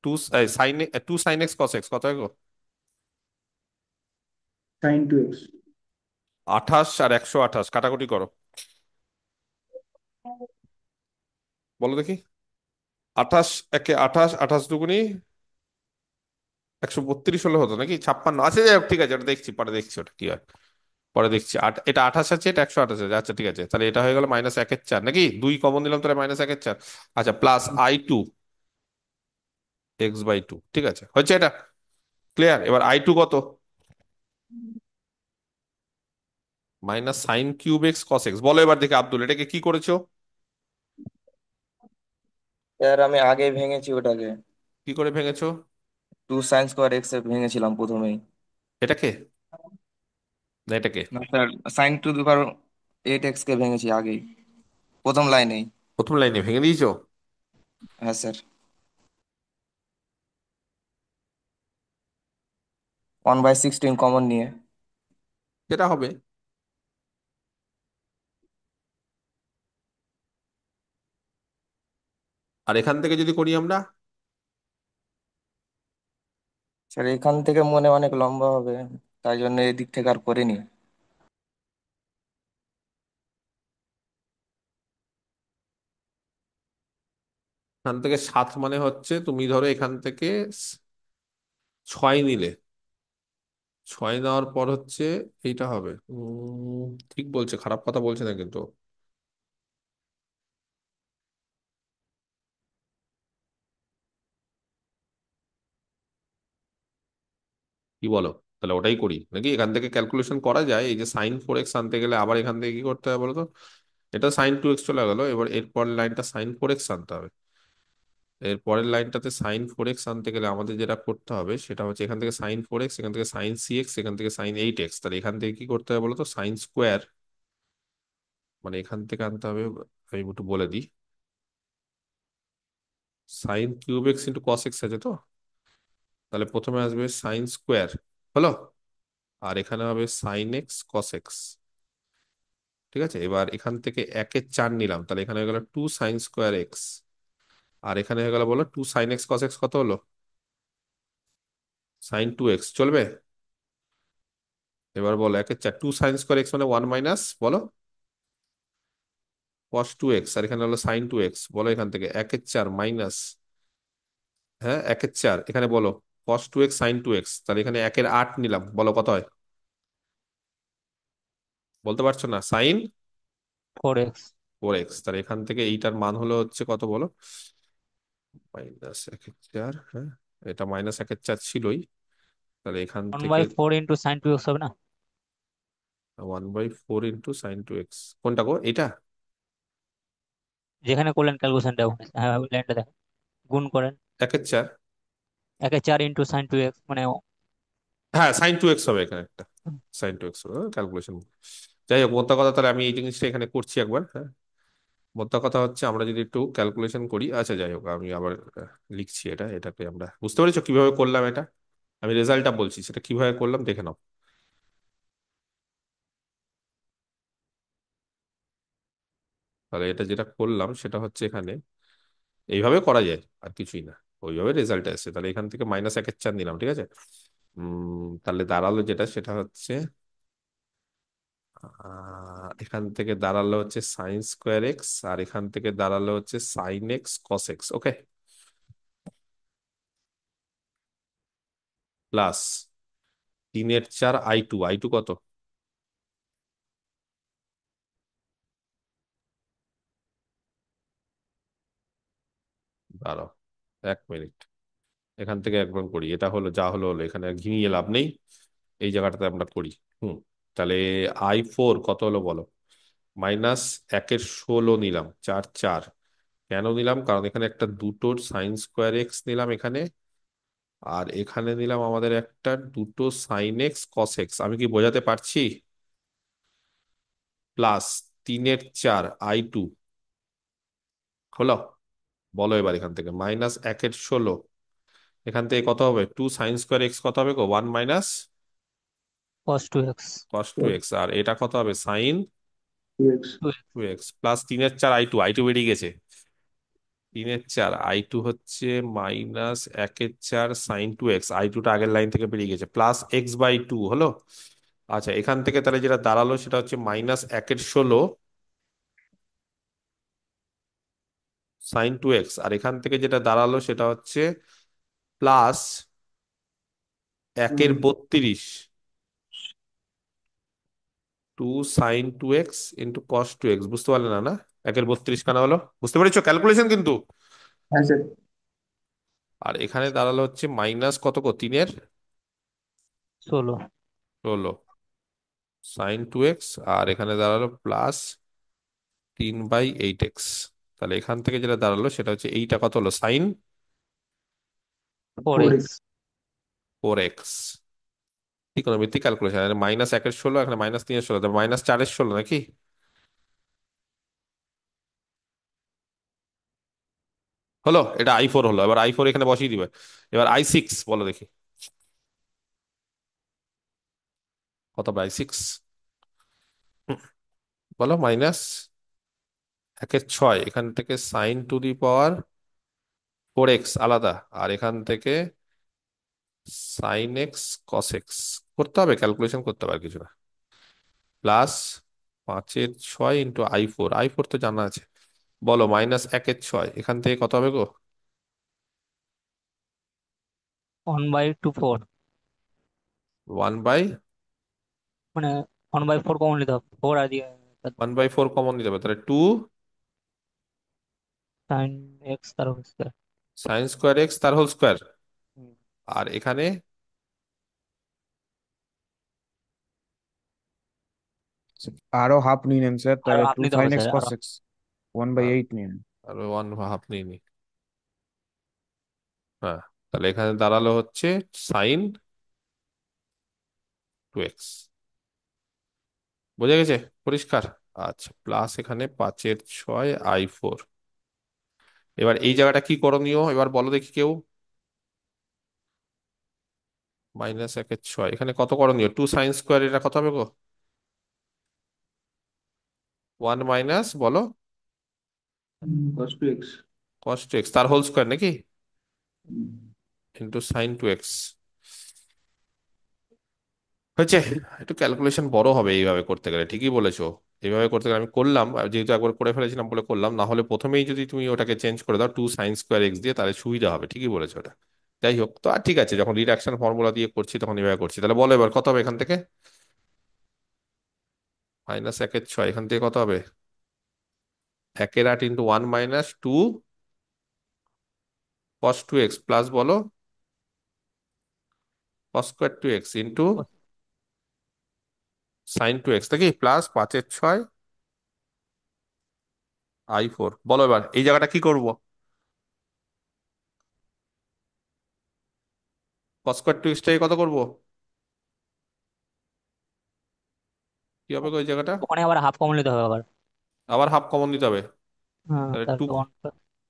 two sine 2 sin x cos x, কত হয় গো? Sine two x. 28 আর 128 কাটাকুটি করো, বলো দেখি। 28 একে 28, 28 দুগুনি 132 হলে হতো নাকি, 56। আচ্ছা যাই হোক, ঠিক আছে, ওটা দেখছি, পরে দেখছি ওটা কি হয়, পরে দেখছি। এটা 28 আছে, এটা 128 আছে, আচ্ছা ঠিক আছে, তাহলে এটা হয়ে গেল -1/4 নাকি, 2 কমন দিলাম তাহলে -1/4। আচ্ছা, +i2 x/2, ঠিক আছে, হচ্ছে এটা ক্লিয়ার। এবার i2 কত? -sin³ x cos x। বলো এবার দেখি আব্দুল, এটাকে কি করেছো? স্যার আমি আগেই ভেঙেছি ওটাকে। কি করে ভেঙেছো? 2 sin² x এ ভেঙেছিলাম প্রথমেই। এটাকে না এটাকে? না স্যার, sin⁸ কে ভেঙেছি আগেই, প্রথম লাইনেই। প্রথম লাইনে ভেঙে দিয়েছো? হ্যাঁ স্যার। 1/16 কমন নিয়ে। যেটা হবে। আর এখান থেকে যদি করি আমরা, স্যার এখান থেকে মনে অনেক লম্বা হবে, তাই জন্য এদিক থেকে আর করিনি। এখান থেকে 7 মানে হচ্ছে, তুমি ধরো এখান থেকে 6 নিলে, 6 নেওয়ার পর হচ্ছে এইটা হবে। ঠিক বলছে, খারাপ কথা বলছে না কিন্তু। কি বলো? তাহলে ওটাই করি নাকি? এখান থেকে ক্যালকুলেশন করা যায়, এই যে sin4x আনতে গেলে আবার এখান থেকে কি করতে হবে বলো তো? এটা sin2x চলে গেল, এবার এরপর লাইনটা sin4x আনতে হবে। এর পরের লাইনটাতে sin4x আনতে গেলে আমাদের যেটা করতে হবে সেটা হচ্ছে, এখান থেকে sin4x, এখান থেকে sin3x, এখান থেকে sin8x, তাহলে এখান থেকে কি করতে হবে বলো তো? sin², মানে এখান থেকে আনতে হবে, আমি একটু বলে দিই। sin³ x × cos x আছে তো, তাহলে প্রথমে আসবে sin², হলো, আর এখানে হবে sin x cos x। ঠিক আছে, এবার এখান থেকে 1/4 নিলাম, তাহলে এখানে হয়ে গেল 2 sin²x, আর এখানে হয়ে গেল বলো 2 sin x cos x, কত হলো? sin2x, চলবে? এবার বলো 1/4, 2 sin² x মানে 1 মাইনাস, বলো, cos 2x, আর এখানে হলো sin2x, বলো এখান থেকে 1/4 মাইনাস, হ্যাঁ 1/4, এখানে বলো cos 2x sin2x, তাহলে এখানে 1/8 নিলাম, বলো কত হয়? বলতে পারছো না? Sign 4x। 4x, তাহলে এখান থেকে এইটার মান হলো হচ্ছে কত বলো? -1/4, হ্যাঁ, এটা -1/4 ছিলই, তাহলে এখান ওয়ান থেকে by four into sine two x হবে না? 1/4 × sin2x, কোনটা গো, এটা? যেখানে করলেন ক্যালকুলেশনটা, হ্যাঁ ওই লাইনটা দেখেন, গুণ করেন। 1/4, 1/4 ইন্টু সাইন টু এক্স মানে হ্যাঁ sin2x হবে এখানে একটা, sin2x হবে ক্যালকুলেশন। যাই হোক, মোদ্দা কথা, তাহলে আমি এই জিনিসটা এখানে করছি একবার, হ্যাঁ। মোদ্দা কথা হচ্ছে, আমরা যদি একটু ক্যালকুলেশন করি, আচ্ছা যাই হোক, আমি আবার লিখছি এটা, এটাকে আমরা, বুঝতে পেরেছো কিভাবে করলাম এটা? আমি রেজাল্টটা বলছি, সেটা কিভাবে করলাম দেখে নাও। তাহলে এটা যেটা করলাম সেটা হচ্ছে, এখানে এইভাবে করা যায়, আর কিছুই না, ওইভাবে রেজাল্ট আসছে। তাহলে এখান থেকে -1/4 নিলাম, ঠিক আছে। তাহলে দাঁড়ালো যেটা, সেটা হচ্ছে এখান থেকে দাঁড়ালো হচ্ছে sin²x, আর এখান থেকে দাঁড়ালো হচ্ছে sin x cos x, ওকে, প্লাস 3/4 i2 কত? দাঁড়াও 1 মিনিট, এখান থেকে একবার করি, এটা হলো যা হলো হলো, এখানে আর ঘিমিয়ে লাভ নেই, এই জায়গাটাতে আমরা করি। হুম, তাহলে i4 কত হলো বলো? -1/16 নিলাম, 4/4। কেন নিলাম? কারণ এখানে একটা দুটোর sin²x নিলাম এখানে, আর এখানে নিলাম আমাদের একটা দুটো sin x cos x, আমি কি বোঝাতে পারছি? প্লাস 3/4 i2, হলো, বলো এবার এখান থেকে -1/16, এখান থেকে কত হবে? 2 sin²x, কত হবে গো? 1 minus cos two x. cos 2x, আর এটা কত হবে? Sine two x. Two x. Two x, plus 3/4 i2, বেরিয়ে গেছে, 3/4 i2 হচ্ছে -1/4 sin2x, i2টা আগের লাইন থেকে বেরিয়ে গেছে, প্লাস x/2, হলো, আচ্ছা, এখান থেকে তাহলে যেটা দাঁড়ালো সেটা হচ্ছে -1/16 sin 2x, আর এখান থেকে যেটা দাঁড়ালো সেটা হচ্ছে plus 1/32 2 sin 2x into cos 2x। বুঝতে পারলে না? না, 1/32 কেন হলো বুঝতে পেরেছো? ক্যালকুলেশন কিন্তু। হ্যাঁ স্যার। আর এখানে দাঁড়ালো হচ্ছে মাইনাস কত গো, 16। 3/16 sin 2x, আর এখানে দাঁড়ালো +3/8x। তাহলে এখান থেকে যেটা দাঁড়ালো সেটা হচ্ছে এইটা কত হলো, sine four four x x 4x। ত্রিকোণমিতিক ক্যালকুলেশন, -1/16, এখানে -3/16, -4/16 নাকি? হলো, এটা I4 হলো। এবার I4 এখানে বসিয়ে দিবে। এবার I6 বলো দেখি, কত হবে I6? বলো, -1/6, এখান থেকে sin⁴ আলাদা, আর এখান থেকে sin x cos x করতে হবে, ক্যালকুলেশন করতে হবে, আর কিছু না। প্লাস 5/6 ইন্টু I4 তো জানা আছে। বলো, -1/6 এখান থেকে কত হবে গো? 1/2/4, 1 বাই মানে 1/4 কমন নিতে হবে, 4 আর দিয়ে 1/4 কমন নিতে হবে, তাহলে 2 সাইন এক্স তার হোল স্কয়ার। sin² x তার হোল স্কোয়ার। আর এখানে আরো হাফ নিয়ে নেন স্যার, আরো তাহলে হাফ টু নিতে হবে সাইন এক্স স্যার, কস আরো এক্স 1/8 নিয়ে নেন। আরো 1 হাফ নিয়ে নি। হ্যাঁ, তাহলে এখানে দাঁড়ালো হচ্ছে sin 2x। বোঝা গেছে? পরিষ্কার? আচ্ছা, প্লাস এখানে 5/6 I4। এবার এই জায়গাটা কি করণীয় এবার বলো দেখি কেউ? -1/6 এখানে কত করণীয়? 2 sin² এটা কত হবে গো? 1 মাইনাস বলো cos 2x। cos 2x তার হোল স্কোয়ার নাকি, ইন্টু sin 2x। হয়েছে? একটু ক্যালকুলেশন বড় হবে এইভাবে করতে গেলে, ঠিকই বলেছো। এইভাবে করতে গেলে আমি করলাম, আর যেহেতু একবার করে ফেলেছিলাম বলে করলাম, না হলে প্রথমেই যদি তুমি ওটাকে চেঞ্জ করে দাও 2 sin² x দিয়ে, তাহলে সুবিধা হবে। ঠিকই বলেছো ওটা। যাই হোক, তো আর ঠিক আছে, যখন রিডাকশন ফর্মুলা দিয়ে করছি তখন এভাবে করছি। তাহলে বলো এবার কত হবে এখান থেকে? -1/6 এখান থেকে কত হবে? 1/8 ইন্টু 1 - 2 cos 2x প্লাস বলো cos²2x ইন্টু sin 2x নাকি, প্লাস 5/6 I4। বলো এবার এই জায়গাটা কি করব? cos²2x টাকে কত করব? কি হবে গো এই জায়গাটা? ওখানে আবার হাফ কমন নিতে হবে আবার। আবার হাফ কমন দিতে হবে। হ্যাঁ, তাহলে টু, তারপর ওয়ান।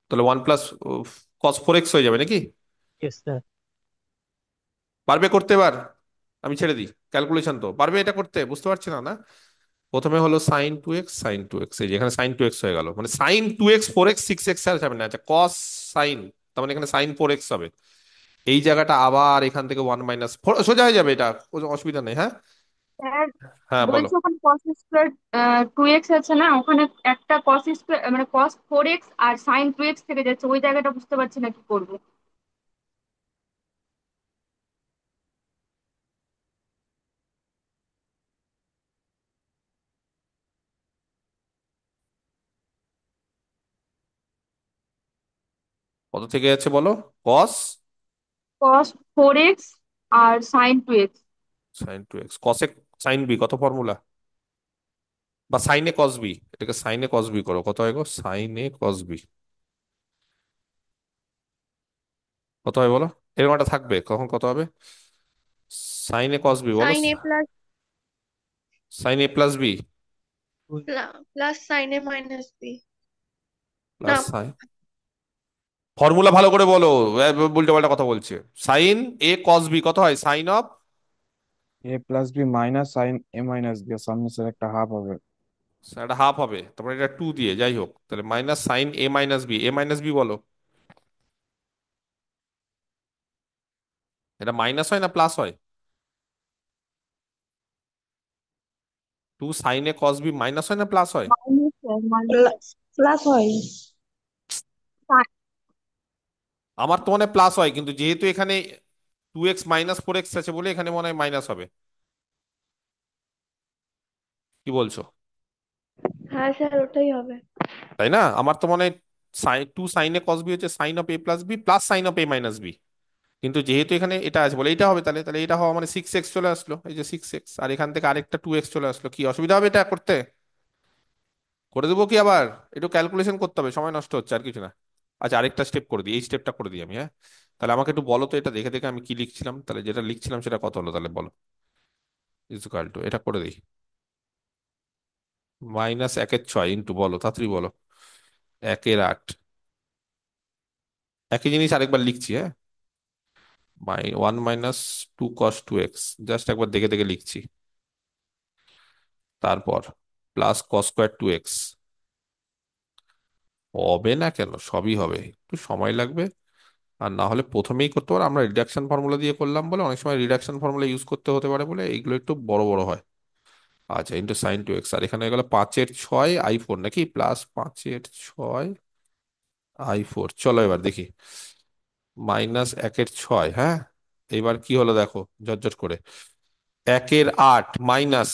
তাহলে 1 + cos 4x হয়ে যাবে নাকি? Yes sir. পারবে করতে এবার? আমি ছেড়ে দিই, ক্যালকুলেশন তো পারবে এটা করতে, বুঝতে পারছি না? না, প্রথমে হলো sin 2x এই যে এখানে sin 2x হয়ে গেল, মানে sin 2x 4x 6x আর যাবে না। আচ্ছা, cos sin, তার মানে এখানে sin 4x হবে। এই জায়গাটা আবার এখান থেকে 1 - 4 সোজা হয়ে যাবে, এটা কোনো অসুবিধা নেই। হ্যাঁ, স্যার হ্যাঁ বলো। বলছি ওখানে cos² 2x আছে না, ওখানে একটা cos² মানে cos 4x আর sin 2x থেকে যাচ্ছে, ওই জায়গাটা বুঝতে পারছি না কি করবো। কত থেকে যাচ্ছে বলো? cos cos 4x আর sin 2x। sin 2x cos এ sin b কত ফর্মুলা? বা সাইনে cos b, এটাকে সাইনে cos b করো, কত হয় গো সাইনে cos b? কত হয় বলো? এরকম একটা থাকবে, কখন কত হবে? সাইনে cos b বলো, sine a plus sine a+b প্লাস সাইন এ মাইনাস বি। না, প্লাস সাইন, ফর্মুলা ভালো করে বলো, উল্টো পাল্টা কথা বলছে। সাইন a cos b কত হয়? Sine of, a+b minus sine a - b, সামনে স্যার একটা হাফ হবে। একটা হাফ হবে, তারপরে এটা 2 দিয়ে, যাই হোক, তাহলে -sin a - b বলো। এটা মাইনাস হয় না প্লাস হয়? টু সাইনে কস বি মাইনাস হয় না প্লাস হয়? মাইনাস মাইনাস প্লাস হয়। আমার তো মনে প্লাস হয়, কিন্তু যেহেতু এখানে 2x - 4x আছে বলে এখানে মনে হয় মাইনাস হবে। কি বলছো? হ্যাঁ স্যার, ওটাই হবে। তাই না? আমার তো মনে হয় টু সাইনে কস বি হচ্ছে sine of a plus b plus sine of a minus b, কিন্তু যেহেতু এখানে এটা আছে বলে এটা হবে, তাহলে তাহলে এটা হওয়া মানে 6x চলে আসলো, এই যে 6x, আর এখান থেকে আরেকটা 2x চলে আসলো। কি অসুবিধা হবে এটা করতে? করে দেবো কি আবার? একটু ক্যালকুলেশন করতে হবে, সময় নষ্ট হচ্ছে আর কিছু না। আচ্ছা, আরেকটা স্টেপ করে দিই, এই স্টেপটা করে দিই আমি, হ্যাঁ? তাহলে আমাকে একটু বলো তো, এটা দেখে দেখে আমি কি লিখছিলাম, তাহলে যেটা লিখছিলাম সেটা কত হলো তাহলে বলো। ইজুকাল টু, এটা করে দিই, -1/6 ইন্টু, বলো তাড়াতাড়ি বলো, 1/8। একই জিনিস আরেকবার লিখছি, হ্যাঁ? 1 - 2 cos 2x, জাস্ট একবার দেখে দেখে লিখছি। তারপর +cos²2x। হবে না কেন? সবই হবে, একটু সময় লাগবে। আর না হলে প্রথমেই করতে পারো, আমরা রিডাকশন ফর্মুলা দিয়ে করলাম বলে, অনেক সময় রিডাকশন ফর্মুলা ইউজ করতে হতে পারে বলে এইগুলো একটু বড় বড় হয়। আচ্ছা, ইন্টু sin 2x, আর এখানে গেল 5/6 I4 নাকি, +5/6 I4। চলো এবার দেখি, -1/6, হ্যাঁ? এবার কি হলো দেখো ঝটঝট করে, 1/8 মাইনাস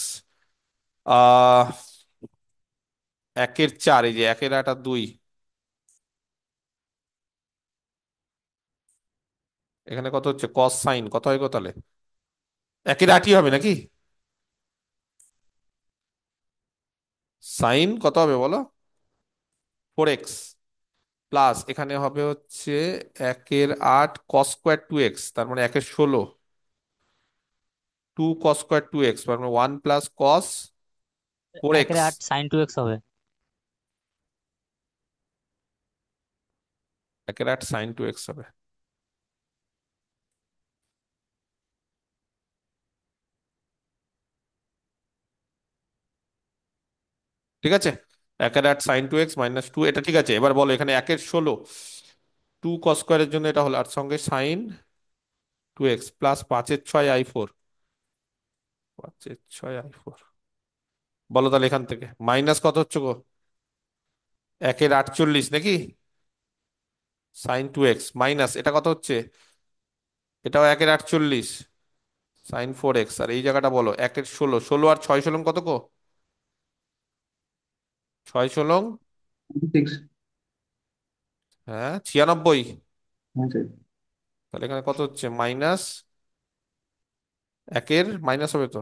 1/4, এই যে 1/8 আর 2, এখানে কত হচ্ছে, কস সাইন কত হয় গো তাহলে? 1/8 হবে নাকি? সাইন কত হবে বলো? 4x, প্লাস এখানে হবে হচ্ছে 1/8 cos²2x, তার মানে 1/16, 2 cos²2x, তার মানে 1 + cos 4x। 1/8 sin 2x হবে। 1/8 sin 2x হবে। ঠিক আছে, 1/8 sin 2x - 2, এটা ঠিক আছে। এবার বলো এখানে 1/16, 2 cos² জন্য এটা হলো, আর সঙ্গে sin 2x plus 5/6 I4, 5/6 I4। বলো তাহলে এখান থেকে মাইনাস কত হচ্ছে গো, 1/48 নাকি, sin 2x মাইনাস এটা কত হচ্ছে, এটাও 1/48 sin 4x, আর এই জায়গাটা বলো 1/16, 16 আর 6 কত গো, 6 সিক্স। হ্যাঁ 96। হ্যাঁ স্যার। তাহলে এখানে কত হচ্ছে, মাইনাস একের মাইনাস হবে তো,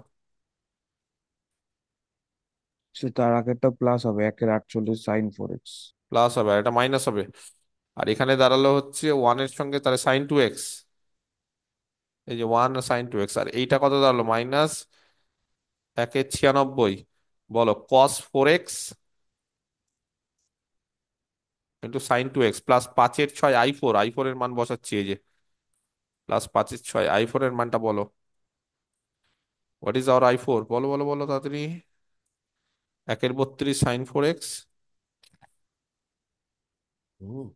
সে তার আগেরটা প্লাস হবে, 1/48 sin 4x। প্লাস হবে আর এটা মাইনাস হবে। আর এখানে দাঁড়ালো হচ্ছে 1 এর সঙ্গে তাহলে sin 2x, এই যে 1 sin 2x, আর এইটা কত দাঁড়ালো, -1/96। বলো cos 4x into sin 2x plus 5/6 I4 এর মান বসাচ্ছি, এই যে +5/6 I4 এর মানটা বলো, হোয়াট ইজ আওয়ার I4, বলো বলো বলো তাড়াতাড়ি, 1/32 sin 4x। হুম।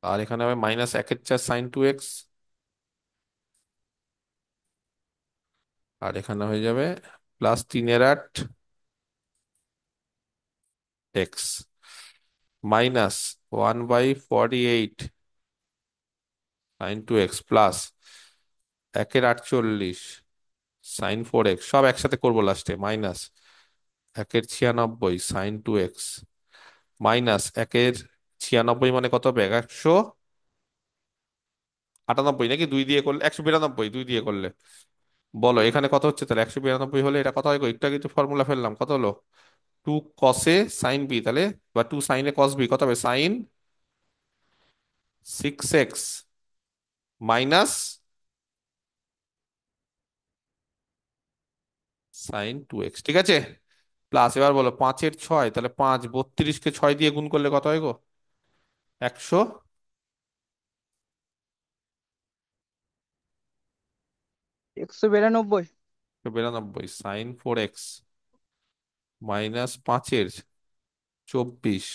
আর এখানে হবে -1/4 sin 2x, আর এখানে হয়ে যাবে +3/8 x -1/48 sin 2x plus 1/48 sin 4x, সব একসাথে করবো লাস্টে, -1/96 sin 2x -1/96 মানে কত হবে, 198 নাকি, 2 দিয়ে করলে 192, 2 দিয়ে করলে। বলো এখানে কত হচ্ছে তাহলে, 192 হলে এটা কত হয় গো, একটু আগে তো ফর্মুলা ফেললাম, কত হলো, 2 cos sin b, তাহলে বা 2 sin cos b কত হবে, sin 6x minus sin 2x, ঠিক আছে? প্লাস এবার বলো 5/6, তাহলে 5, 32 কে 6 দিয়ে গুণ করলে কত হয় গো, 100, 192। 92 sin 4x -5/24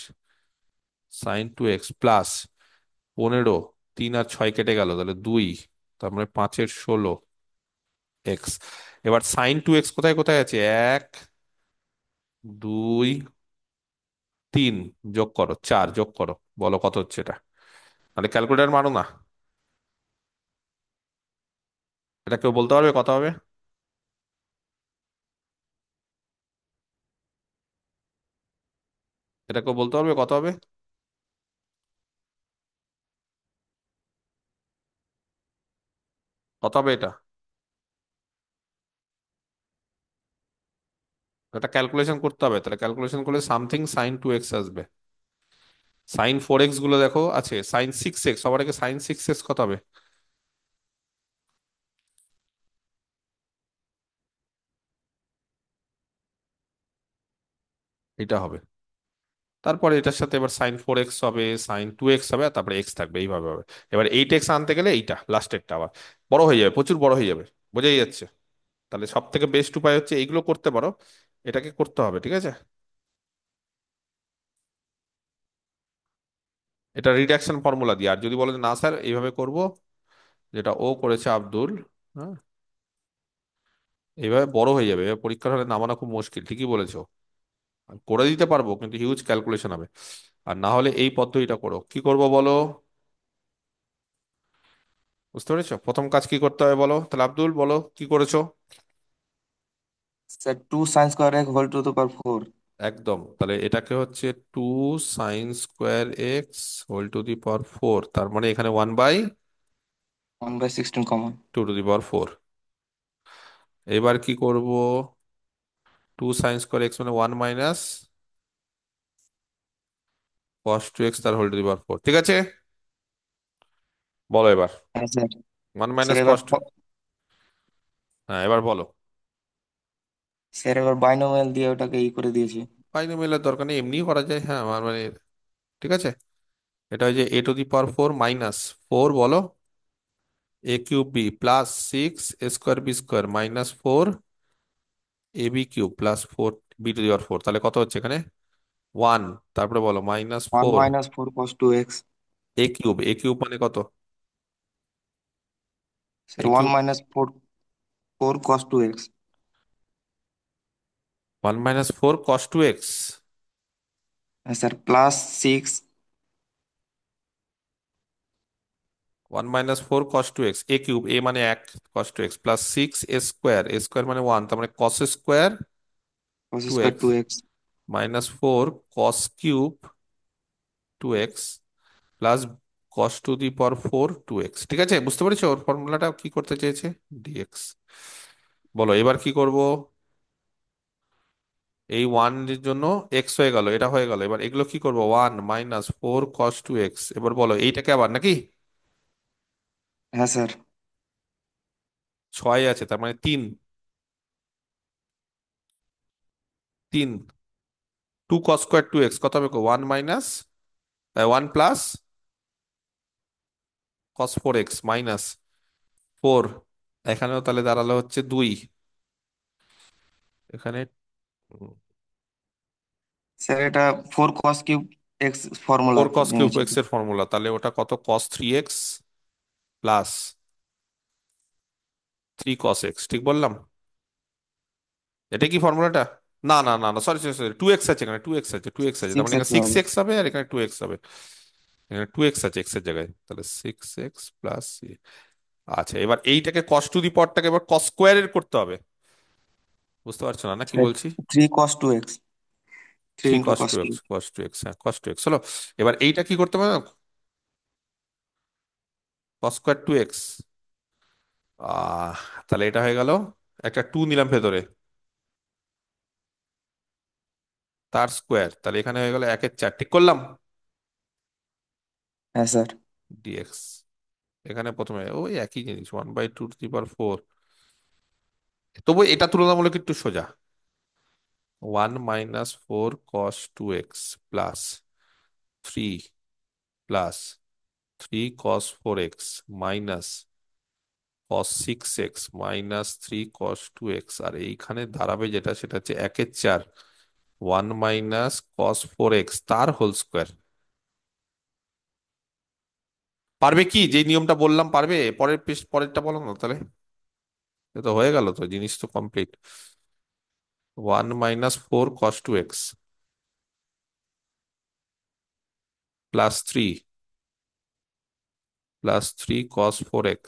sin 2x plus 15 3 আর 6 কেটে গেল, তাহলে 2, তার মানে 5 এর 16 এক্স। এবার sin 2x কোথায় কোথায় আছে? 1, 2, 3, যোগ করো, 4 যোগ করো, বলো কত হচ্ছে এটা। মানে ক্যালকুলেটর মারো না, এটা কেউ বলতে পারবে কত হবে? এটা কেউ বলতে পারবে কত হবে? কত হবে এটা? এটা ক্যালকুলেশন করতে হবে, তাহলে ক্যালকুলেশন করলে সামথিং sin 2x আসবে। sin 4x গুলো দেখো আছে, sin 6x, সবার আগে sin 6x কত হবে? এটা হবে। তারপরে এটার সাথে এবার sin 4x হবে, sin 2x হবে, আর তারপরে এক্স থাকবে, এইভাবে হবে। এবার 8x আনতে গেলে এইটা লাস্টেরটা আবার বড় হয়ে যাবে, প্রচুর বড় হয়ে যাবে, বোঝাই যাচ্ছে। তাহলে সব থেকে বেস্ট উপায় হচ্ছে এইগুলো করতে পারো, এটাকে করতে হবে, ঠিক আছে? এটা রিডাকশন ফর্মুলা দিয়ে। আর যদি বলো যে না স্যার এইভাবে করব, যেটা ও করেছে আব্দুল, হ্যাঁ, এইভাবে বড় হয়ে যাবে, এভাবে পরীক্ষার হলে নামানো খুব মুশকিল, ঠিকই বলেছো। করে দিতে পারবো কিন্তু হিউজ ক্যালকুলেশন হবে। আর না হলে এই পদ্ধতিটা করো, কি করব বলো? বুঝতে পেরেছো প্রথম কাজ কি করতে হবে বলো? তাহলে আব্দুল বলো কি করেছো। স্যার 2 sin² x² একদম, তাহলে এটাকে হচ্ছে 2 sin² x whole to the power 4, তার মানে এখানে 1/16 কমন। 1/2 to the power 4। এবার কি করব? 2 sin² x মানে 1 - cos 2x তার হোল টু দি পাওয়ার 4, ঠিক আছে? বলো এবার। হ্যাঁ স্যার। ওয়ান স্যার মাইনাস এবার কস হ্যাঁ, এবার বলো। স্যার এবার বাইনোমিয়াল দিয়ে ওটাকে করে দিয়েছি। বাইনোমিয়ালের দরকার নেই, এমনিই করা যায়, হ্যাঁ, আমার মানে ঠিক আছে। এটা হয় যে a⁴ মাইনাস 4 বলো a³ plus 6 a² b² -4 ab³ plus 4 b⁴, তাহলে কত হচ্ছে এখানে? 1। তারপরে বলো minus one 4 minus four cos two x a³ মানে কত? Sir one a³ minus four cos two x 1 - 4 cos 2x। হ্যাঁ sir plus 6 1 - 4 cos 2x a³ মানে 1 cos 2x প্লাস 6 a², মানে 1, তার মানে cos² cos two square x two x -4 cos³ 2x plus cos⁴ 2x, ঠিক আছে? বুঝতে পেরেছো ওর ফর্মুলাটা কি করতে চেয়েছে? ডিএক্স। বলো এবার কি করব? এই 1 এর জন্য এক্স হয়ে গেল, এটা হয়ে গেল, এবার এগুলো কি করব? 1 - 4 cos 2x। এবার বলো এইটাকে আবার নাকি হ্যাঁ স্যার 6 আছে, তার মানে 3, 3 2 cos² 2x কত হবে? 1 - 1 + cos 4x -4, এখানেও তাহলে দাঁড়ালো হচ্ছে 2 এখানে। স্যার এটা 4 cos³ x ফর্মুলা ফোর আর কি কস কিউব নিয়েছি। এক্স এর ফর্মুলা, তাহলে ওটা কত? cos 3x plus 3 cos x, ঠিক বললাম? এটা কি ফর্মুলাটা? না না না না, সরি সরি সরি, 2x আছে এখানে, 2x আছে, 2x আছে, তার 6 মানে এখানে আছে সিক্স হবে। এক্স হবে, আর এখানে 2x হবে। এখানে 2x আছে এক্স এর জায়গায়, তাহলে 6x প্লাস। আচ্ছা, এবার এইটাকে cos⁴টাকে এবার cos² এর করতে হবে। বুঝতে পারছো না না কি বলছি? 3 cos 2x, three three into cos cos two two x cos two x হ্যাঁ, cos 2x হলো। এবার এইটা কি করতে হবে? cos²2x। তাহলে এটা হয়ে গেল, একটা 2 নিলাম ভেতরে, তার স্কোয়ার, তাহলে এখানে হয়ে গেল 1/4, ঠিক করলাম? হ্যাঁ স্যার। ডিএক্স। এখানে প্রথমে ওই একই জিনিস, 1/2 টু দি পাওয়ার 4, তবু এটা তুলনামূলক একটু সোজা। 1 - 4 cos 2x plus 3 plus 3 cos 4x minus cos 6x -3 cos 2x, আর এইখানে দাঁড়াবে যেটা, সেটা হচ্ছে 1/4 1 - cos 4x তার হোল স্কোয়ার। পারবে কি, যে নিয়মটা বললাম পারবে? পরেরটা বলো না তাহলে। এ তো হয়ে গেল, তো জিনিস তো complete. 1 - 4 cos 2x +3 + 3 cos 4x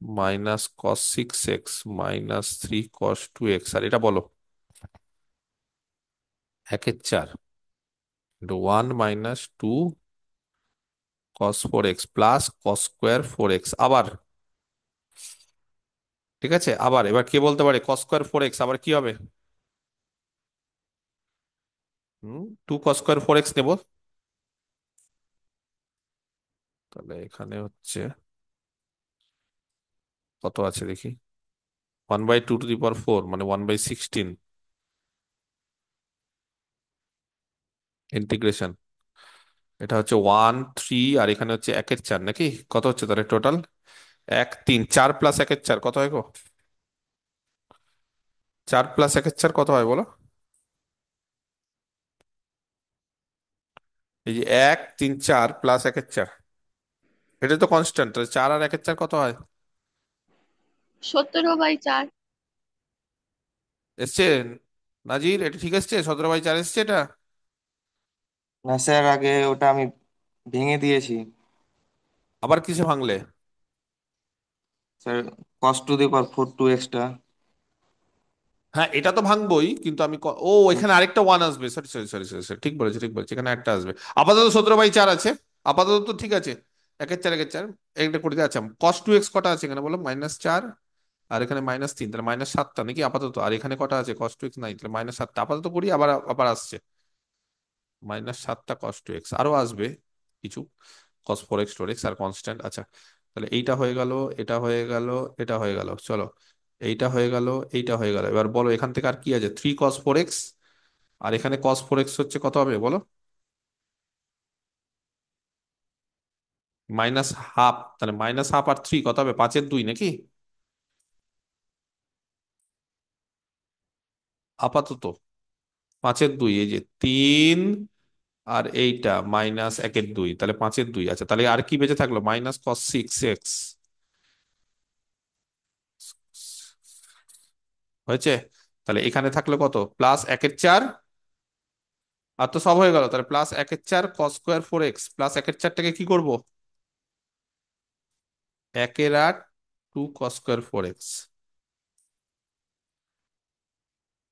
-cos 6x -3 cos 2x। আর এটা বলো, 1/4 - 2 cos 4x +cos² 4x। আবার ঠিক আছে, আবার এবার কে বলতে পারে cos²4x আবার কি হবে? 2 cos²4x নেব। তাহলে এখানে হচ্ছে কত আছে দেখি, 1/2⁴ মানে 1/16 ইন্টিগ্রেশন। এটা হচ্ছে 1 3, আর এখানে হচ্ছে 1/4 নাকি? কত হচ্ছে তাহলে টোটাল? 1 3 4 + 1/4 কত হয় গো? 4 + 1/4 কত হয় বলো? এই যে 1 3 4 + 1/4, এটা তো কনস্ট্যান্ট, 4 আর 1/4 কত হয়? 17/4। এসছে নাজির, এটা ঠিক এসছে? 17/4 এসছে এটা? না স্যার, আগে ওটা আমি ভেঙে দিয়েছি আবার কিসে ভাঙলে? স্যার। cos⁴ 2x টা। হ্যাঁ, এটা তো ভাঙবোই, কিন্তু আমি এখানে আরেকটা ওয়ান আসবে, sorry sorry sorry sorry sorry, ঠিক বলেছি ঠিক বলেছি, এখানে একটা আসবে। আপাতত 17/4 আছে, আপাতত তো ঠিক আছে। 1/4 একটা করে দিয়ে, আচ্ছা cos 2x কটা আছে এখানে বলো? -4, আর এখানে -3, তাহলে -7টা নাকি আপাতত। আর এখানে কটা আছে cos 2x নাই, তাহলে -7টা আপাতত করি, আবার আবার আসছে -7টা cos 2x, আরো আসবে কিছু cos 4x আর কনস্ট্যান্ট। আচ্ছা, তাহলে এইটা হয়ে গেল, এটা হয়ে গেল, এটা হয়ে গেল, চলো এইটা হয়ে গেল, এইটা হয়ে গেল। এবার বলো এখান থেকে আর কি আছে? 3 cos 4x, আর এখানে cos 4x হচ্ছে কত হবে বলো? -½ তাহলে -½ আর 3 কত হবে? 5/2 নাকি আপাতত? 5/2, এই যে 3, আর এইটা -1/2, তাহলে 5/2। আচ্ছা, তাহলে আর কি বেঁচে থাকলো? -cos 6x হয়েছে। তাহলে এখানে থাকলো কত? +1/4, আর তো সব হয়ে গেল। তাহলে +1/4 cos²4x +1/4টাকে কি করব? 1/8 2 cos²4x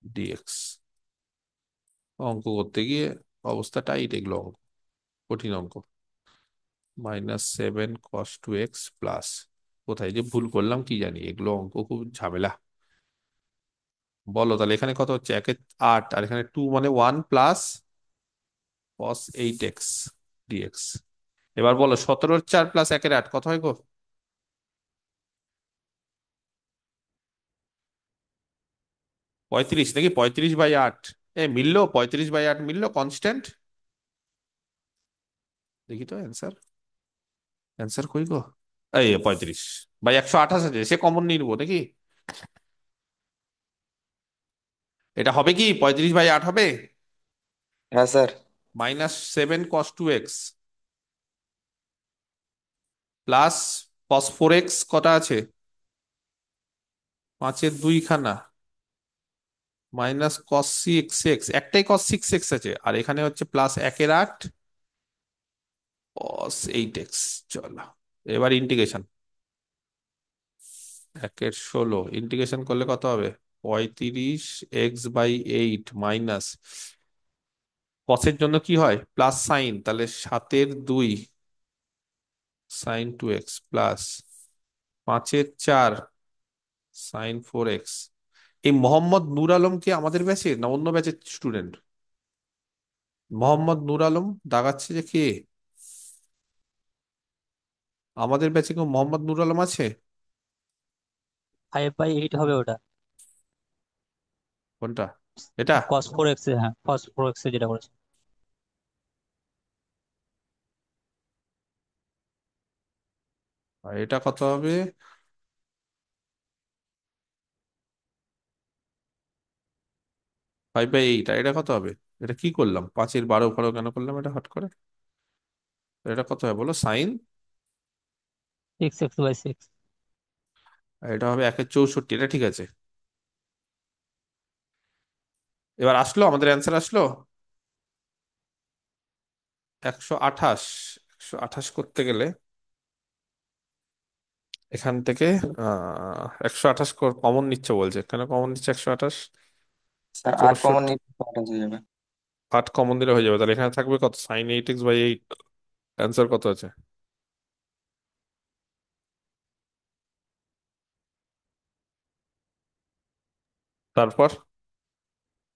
dx। অঙ্ক করতে গিয়ে অবস্থা টাইট, এগুলো অঙ্ক, কঠিন অঙ্ক। -7 cos 2x প্লাস, কোথায় যে ভুল করলাম কি জানি, এগুলো অঙ্ক খুব ঝামেলা। বলো তাহলে এখানে কত হচ্ছে? 1/8, আর এখানে 2 মানে 1 +cos 8x dx। এবার বলো 17/4 +1/8 কত হয় গো? 35 নাকি? 35/8। মিললো, 35/8 মিললো কনস্ট্যান্ট। দেখি তো অ্যান্সার, অ্যান্সার কই গো? এই 35/128 আছে, সে কমন নিয়ে নিবো নাকি? এটা হবে কি 35/8 হবে? হ্যাঁ sir. -7 cos 2x plus cos 4x কটা আছে? 5/2 খানা, -cos 6x, একটাই cos 6x আছে, আর এখানে হচ্ছে +1/8 cos 8x। চলো এবার ইন্টিগ্রেশন, 1/16 ইন্টিগ্রেশন করলে কত হবে? 35x/8 মাইনাস, কসের জন্য কি হয়? প্লাস সাইন, তাহলে 7/2 sin 2x plus 5/4 sin 4x। এই মোহাম্মদ নূর আলম কি আমাদের ব্যাচে না অন্য ব্যাচের স্টুডেন্ট? মোহাম্মদ নূর আলম দাগাচ্ছে যে কে? আমাদের ব্যাচে কেউ মোহাম্মদ নূর আলম আছে? 5/8 হবে ওটা। কোনটা? এটা? cos 4x, হ্যাঁ cos 4x যেটা করেছে। আর এটা কত হবে? 5/8, আর এটা কত হবে? এটা কি করলাম? 5/12 কেন করলাম এটা হট করে? এটা কত হয় বলো, সাইন? 6x/6। এটা হবে 1/64, এটা ঠিক আছে। এবার আসলো, আমাদের অ্যান্সার আসলো 128। 128 করতে গেলে এখান থেকে 128 কমন নিচ্ছে বলছে, কেন কমন নিচ্ছে 128? Sir 8 common 64। নিয়ে আঠাশ হয়ে যাবে। 8 কমন দিলে হয়ে যাবে, তাহলে এখানে থাকবে কত, sin 8x/8। অ্যান্সার কত আছে? তারপর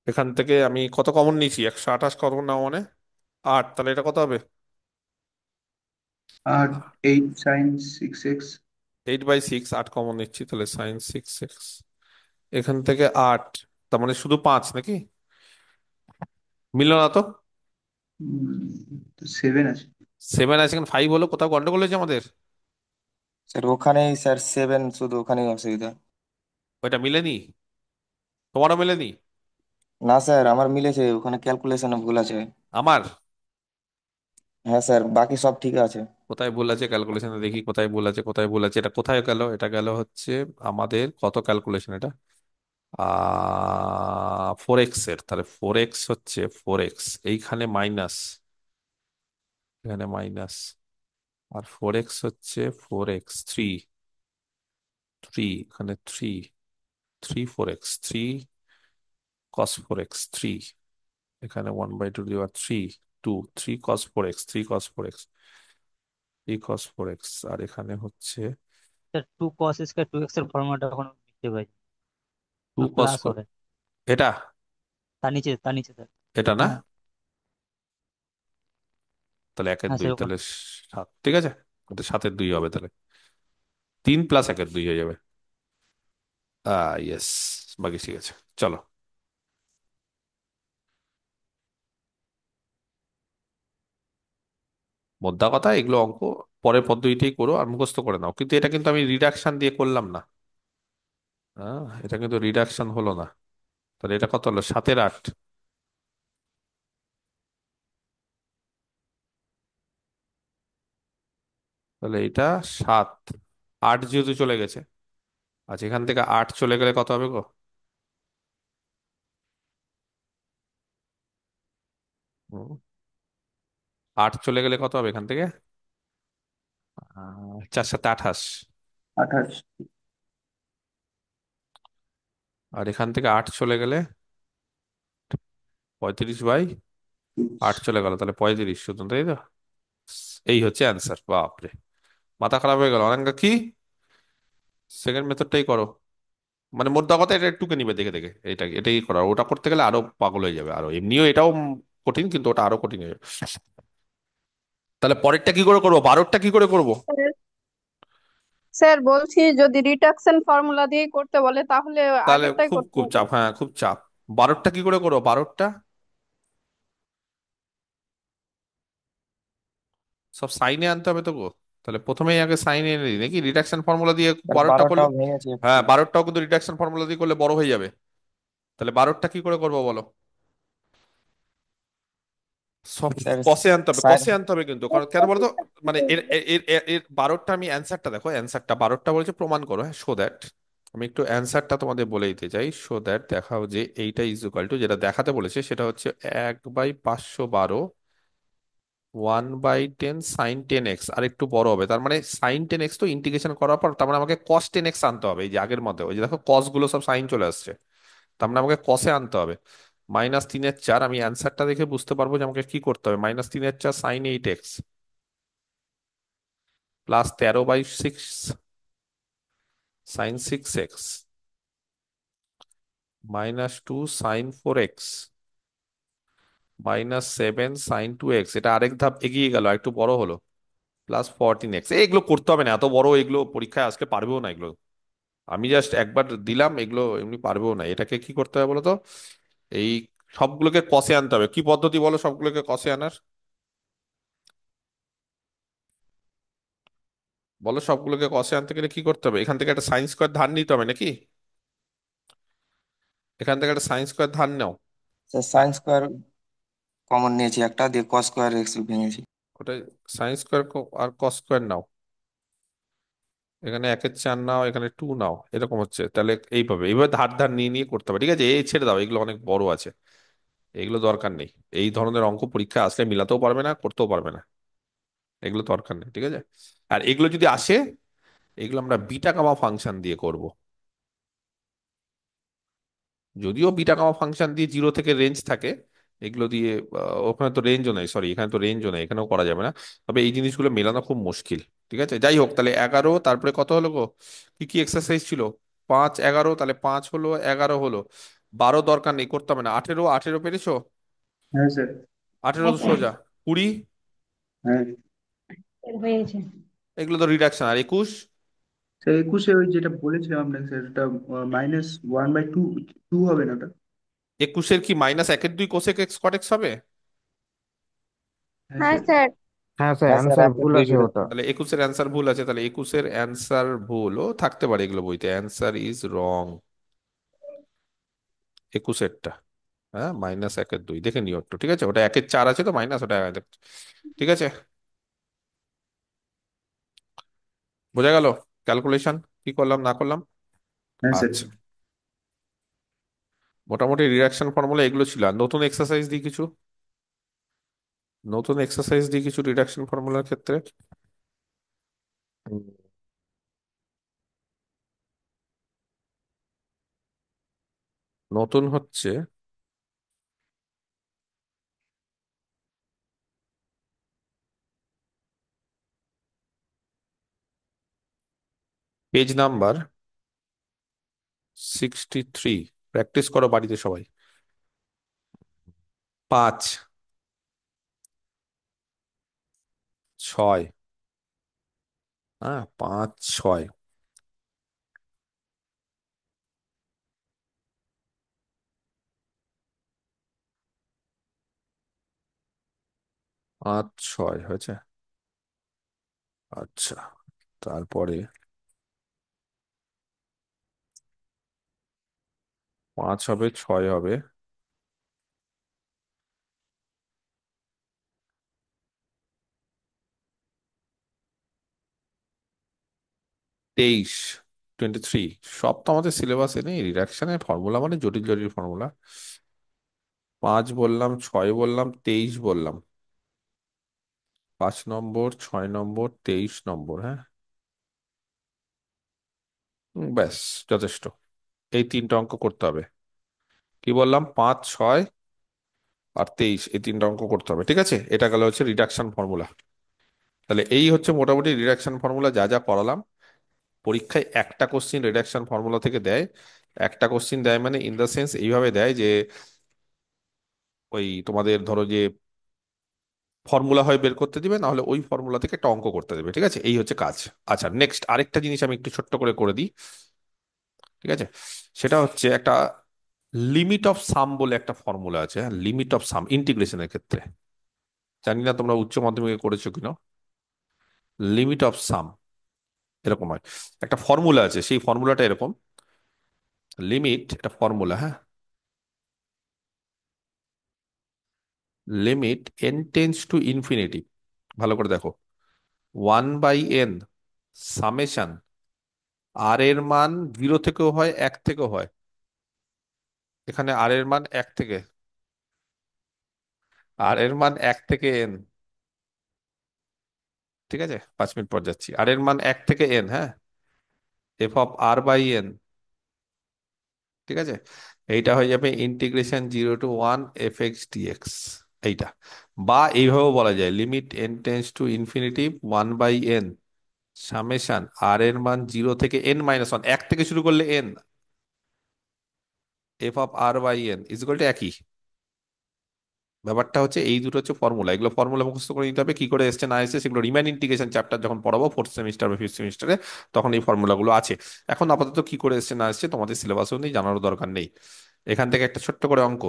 এখান থেকে আমি কত কমন নিয়েছি, 128 কমন নাও মানে 8, তাহলে এটা কত হবে? আর 8 sin 6x। 8/6, 8 কমন নিচ্ছি, তাহলে sin 6x। এখান থেকে 8, তার মানে শুধু 5 নাকি? মিললো না তো। 7 আছে। 7 আছে, এখানে 5 হলো, কোথাও গন্ডগোল হয়েছে আমাদের। স্যার ওখানেই স্যার 7, শুধু ওখানেই অসুবিধা। ওইটা মিলেনি, তোমারও মেলেনি। না স্যার, আমার মিলেছে, ওখানে ক্যালকুলেশনে ভুল আছে। আমার হ্যাঁ স্যার, বাকি সব ঠিক আছে। কোথায় ভুল আছে ক্যালকুলেশনে, দেখি কোথায় ভুল আছে, কোথায় ভুল আছে। এটা কোথায় গেল, এটা গেল হচ্ছে আমাদের কত ক্যালকুলেশন এটা, 4x এর, তাহলে 4x হচ্ছে 4x, এইখানে মাইনাস, এখানে মাইনাস, আর 4x হচ্ছে 4x 3, 3 এখানে 3, 3 4x 3 cos 4x 3, এখানে 1/2 2, 3 cos 4x 3 cos 4x, আর এখানে হচ্ছে স্যার 2 cos² 2x এর ফর্মুলাটা এখন লিখতে পারি, টু কস প্লাস হবে। এটা, তার নিচে স্যার। এটা না, হ্যাঁ। তাহলে একের হ্যাঁ দুই স্যার ওখানে। তাহলে 7, ঠিক আছে। ওটা 7/2 হবে, তাহলে 3 + 1/2 হয়ে যাবে। ইয়েস, বাকি ঠিক আছে। চলো, মোদ্দা কথা এগুলো অঙ্ক পরের পদ্ধতিতেই করো আর মুখস্থ করে নাও, কিন্তু এটা কিন্তু আমি রিডাকশন দিয়ে করলাম না। এটা কিন্তু রিডাকশন হলো না। তাহলে এটা কত হলো, 7/8। তাহলে এটা 7, 8 যেহেতু চলে গেছে, আচ্ছা এখান থেকে 8 চলে গেলে কত হবে গো? 8 চলে গেলে কত হবে এখান থেকে? 4 × 7 = 28। 28। আর এখান থেকে 8 চলে গেলে 35/8 চলে গেল, তাহলে 35 শুধু, তাই তো? এই হচ্ছে অ্যান্সার। বাপরে, মাথা খারাপ হয়ে গেল অনেক। কি, সেকেন্ড মেথডটাই করো, মানে মোদ্দা কথা এটা একটুকে নিবে দেখে দেখে, এটাই করা, ওটা করতে গেলে আরো পাগল হয়ে যাবে, আরো এমনিও এটাও কঠিন, কিন্তু ওটা আরো কঠিন হয়ে যাবে। তাহলে পরেরটা কি করে করবো, 12টা কি করে করবো? স্যার স্যার, বলছি যদি রিডাকশন ফর্মুলা দিয়ে করতে বলে তাহলে তাহলে আগেরটাই খুব করতে খুব হবে। চাপ, হ্যাঁ খুব চাপ। 12টা কি করে করবো, 12টা সব সাইনে আনতে হবে তো গো। তাহলে প্রথমেই আগে সাইনে এনে দিই নাকি, রিডাকশন ফর্মুলা দিয়ে স্যার 12টা করলে। 12টাও ভেঙেছে একটু। হ্যাঁ 12টাও কিন্তু রিডাকশন ফর্মুলা দিয়ে করলে বড় হয়ে যাবে। তাহলে 12টা কি করে করবো বলো? সব স্যার কষে আনতে হবে, সাইড। কষে আনতে হবে কিন্তু, কারণ কেন বলতো, মানে এর এর এর এর- এর 12টা, আমি অ্যান্সারটা দেখো, অ্যান্সারটা 12টা বলেছে প্রমাণ করো, হ্যাঁ শো দ্যাট। আমি একটু অ্যান্সারটা তোমাদের বলে দিতে চাই, শো দ্যাট দেখাও যে এইটা ইজ ইকুয়াল টু, যেটা দেখাতে বলেছে সেটা হচ্ছে 1/512 1/10 sin 10x, আর একটু বড় হবে, তার মানে sin 10x তো ইন্টিগ্রেশন করার পর, তার মানে আমাকে cos 10x আনতে হবে, এই যে আগের মধ্যে, ওই যে দেখো কস গুলো সব সাইন চলে আসছে, তার মানে আমাকে কসে আনতে হবে। -3/4, আমি অ্যান্সারটা দেখে বুঝতে পারবো যে আমাকে কি করতে হবে, -3/4 sin 8x plus 13/6 sin 6x -2 sin 4x -7 sin 2x, এটা আরেক ধাপ এগিয়ে গেল, একটু বড় হলো, +14x। এগুলো করতে হবে না, এত বড় এগুলো পরীক্ষায় আজকে পারবেও না এগুলো, আমি জাস্ট একবার দিলাম, এগুলো এমনি পারবেও না। এটাকে কি করতে হবে বলো তো, এই সবগুলোকে কষে আনতে হবে। কি পদ্ধতি বলো সবগুলোকে কষে আনার, বলো সবগুলোকে কষে আনতে গেলে কি করতে হবে? এখান থেকে একটা সাইন স্কোয়ার ধার নিতে হবে নাকি, এখান থেকে একটা সাইন স্কোয়ার ধার নাও। স্যার আ- সাইন স্কোয়ার কমন নিয়েছি একটা, দিয়ে কস স্কোয়ার এক্স ভেঙেছি। ওটাই সাইন স্কোয়ার আর কস স্কোয়ার নাও, এখানে 1/4 নাও, এখানে 2 নাও, এরকম হচ্ছে। তাহলে এইভাবে এইভাবে ধার ধার নিয়ে নিয়ে করতে হবে, ঠিক আছে? এই ছেড়ে দাও, এগুলো অনেক বড় আছে, এগুলো দরকার নেই। এই ধরনের অঙ্ক পরীক্ষা আসলে মিলাতেও পারবে না, করতেও পারবে না, এগুলো দরকার নেই, ঠিক আছে? আর এগুলো যদি আসে, এগুলো আমরা বিটা গামা ফাংশন দিয়ে করব। যদিও বিটা গামা ফাংশন দিয়ে 0 থেকে রেঞ্জ থাকে, এগুলো দিয়ে ওখানে তো রেঞ্জও নেই, সরি এখানে তো রেঞ্জও নেই, এখানেও করা যাবে না। তবে এই জিনিসগুলো মেলানো খুব মুশকিল, ঠিক আছে? যাই হোক, তাহলে 11, তারপরে কত হলো গো? কি কি এক্সারসাইজ ছিল? 5, 11, তাহলে 5 হলো, 11 হলো, 12 দরকার নেই, করতে হবে না। 18, 18 পেরেছো? হ্যাঁ স্যার। 18 হ্যাঁ তো স্যার। সোজা। 20, হ্যাঁ হয়ে গেছে। এগুলো তো রিডাকশন। আর 21? স্যার, 21-এ ওই যেটা বলেছিলাম আপনাকে স্যার, ওটা -1/2 টু হবে না ওটা? 21-এর কি -1/2 কোসেক এক্স কট এক্স হবে? হ্যাঁ হ্যাঁ স্যার। স্যার। হ্যাঁ স্যার, হ্যাঁ স্যার, অ্যান্সার একটা ভুল দুই আছে জুড়ে। ওটা। তাহলে 21-এর অ্যান্সার ভুল আছে, তাহলে 21-এর অ্যান্সার ভুল ও থাকতে পারে এগুলো বইতে, অ্যান্সার ইজ রং 21-এরটা। হ্যাঁ, -1/2 দেখে নিও একটু, ঠিক আছে? ওটা 1/4 আছে তো মাইনাস, ওটা ঠিক আছে? বোঝা গেল ক্যালকুলেশন কি করলাম না করলাম? হ্যাঁ স্যার। আচ্ছা, মোটামুটি রিডাকশন ফর্মুলা এগুলো ছিল। আর নতুন এক্সারসাইজ দিই কিছু, নতুন এক্সারসাইজ দিই কিছু রিডাকশন ফর্মুলার ক্ষেত্রে। হুম, নতুন হচ্ছে পেজ নাম্বার 63। প্র্যাকটিস করো বাড়িতে সবাই। 5, 6, হ্যাঁ 5, 6, 5, 6 হয়েছে। আচ্ছা, তারপরে 5 হবে, 6 হবে, 23, 23। সব তো আমাদের সিলেবাসে নেই, রিডাকশনের ফর্মুলা মানে জটিল জটিল ফর্মুলা। 5 বললাম, 6 বললাম, 23 বললাম। 5 নম্বর, 6 নম্বর, 23 নম্বর, হ্যাঁ। ব্যাস, যথেষ্ট। এই 3টা অঙ্ক করতে হবে। কি বললাম? 5, 6 আর 23, এই 3টা অঙ্ক করতে হবে, ঠিক আছে? এটা গেল হচ্ছে রিডাকশন ফর্মুলা। তাহলে এই হচ্ছে মোটামুটি রিডাকশন ফর্মুলা যা যা করালাম। পরীক্ষায় একটা কোশ্চিন রিডাকশন ফর্মুলা থেকে দেয়। একটা কোশ্চিন দেয় মানে ইন দ্য সেন্স এইভাবে দেয় যে ওই তোমাদের ধরো যে ফর্মুলা হয় বের করতে দিবে, না হলে ওই ফর্মুলা থেকে একটা অঙ্ক করতে দেবে, ঠিক আছে? এই হচ্ছে কাজ। আচ্ছা, নেক্সট আরেকটা জিনিস আমি একটু ছোট্ট করে করে দিই, ঠিক আছে? সেটা হচ্ছে একটা লিমিট অফ সাম বলে একটা ফর্মুলা আছে, হ্যাঁ, লিমিট অফ সাম ইন্টিগ্রেশনের ক্ষেত্রে। জানি না তোমরা উচ্চ মাধ্যমিকে করেছো কিনা। লিমিট অফ সাম এরকম হয়, একটা ফর্মুলা আছে, সেই ফর্মুলাটা এরকম। লিমিট, এটা ফর্মুলা, হ্যাঁ, limit N tends to infinity, ভালো করে দেখো, 1/n সামেশন আর এর মান 0 থেকেও হয়, 1 থেকেও হয়। এখানে আর এর মান 1 থেকে, আর এর মান 1 থেকে n, ঠিক আছে? 5 মিনিট পর যাচ্ছি। আর এর মান 1 থেকে n, হ্যাঁ, f(r/n), ঠিক আছে? এইটা হয়ে যাবে (0 to 1 f(x) dx, এইটা। বা এইভাবেও বলা যায়, limit n tends to infinity 1/n summation আর এর মান 0 থেকে n-1, 1 থেকে শুরু করলে n, f(r/n) একই। ব্যাপারটা হচ্ছে এই দুটো হচ্ছে ফর্মুলা, এগুলো ফর্মুলা মুখস্থ করে নিতে হবে। কি করে এসছে না এসছে সেগুলো রিম্যান ইন্টিগ্রেশন চ্যাপ্টার যখন পড়াবো 4th সেমিস্টার বা 5th সেমিস্টারে, তখন এই ফর্মুলাগুলো আছে। এখন আপাতত কি করে এসছে না এসছে তোমাদের সিলেবাসও নেই, জানারও দরকার নেই। এখান থেকে একটা ছোট্ট করে অঙ্ক,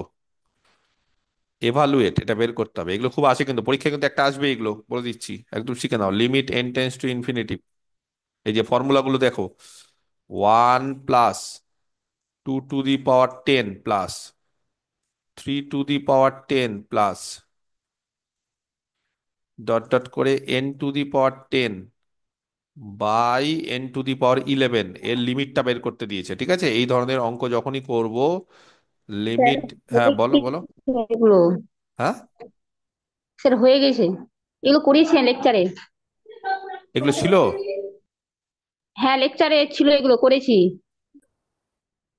এভালুয়েট, এটা বের করতে হবে। এগুলো খুব আসে কিন্তু পরীক্ষায়, কিন্তু একটা আসবে, এগুলো বলে দিচ্ছি, একদম শিখে নাও। Limit n tends to infinity, এই যে ফর্মুলাগুলো দেখো, 1 + 2 to the power 10 + 3 to the power 10 + dot dot করে n⁻10 বাই n⁻11 এর লিমিটটা বের করতে দিয়েছে। ঠিক আছে, এই ধরনের অঙ্ক যখনই করব, স্যার লিমিট, হ্যাঁ হয়ে বলো বলো। গেছে এগুলো। হ্যাঁ, স্যার হয়ে গেছে, এগুলো করিয়েছেন লেকচারে। এগুলো ছিল। হ্যাঁ লেকচারে ছিল, এগুলো করেছি।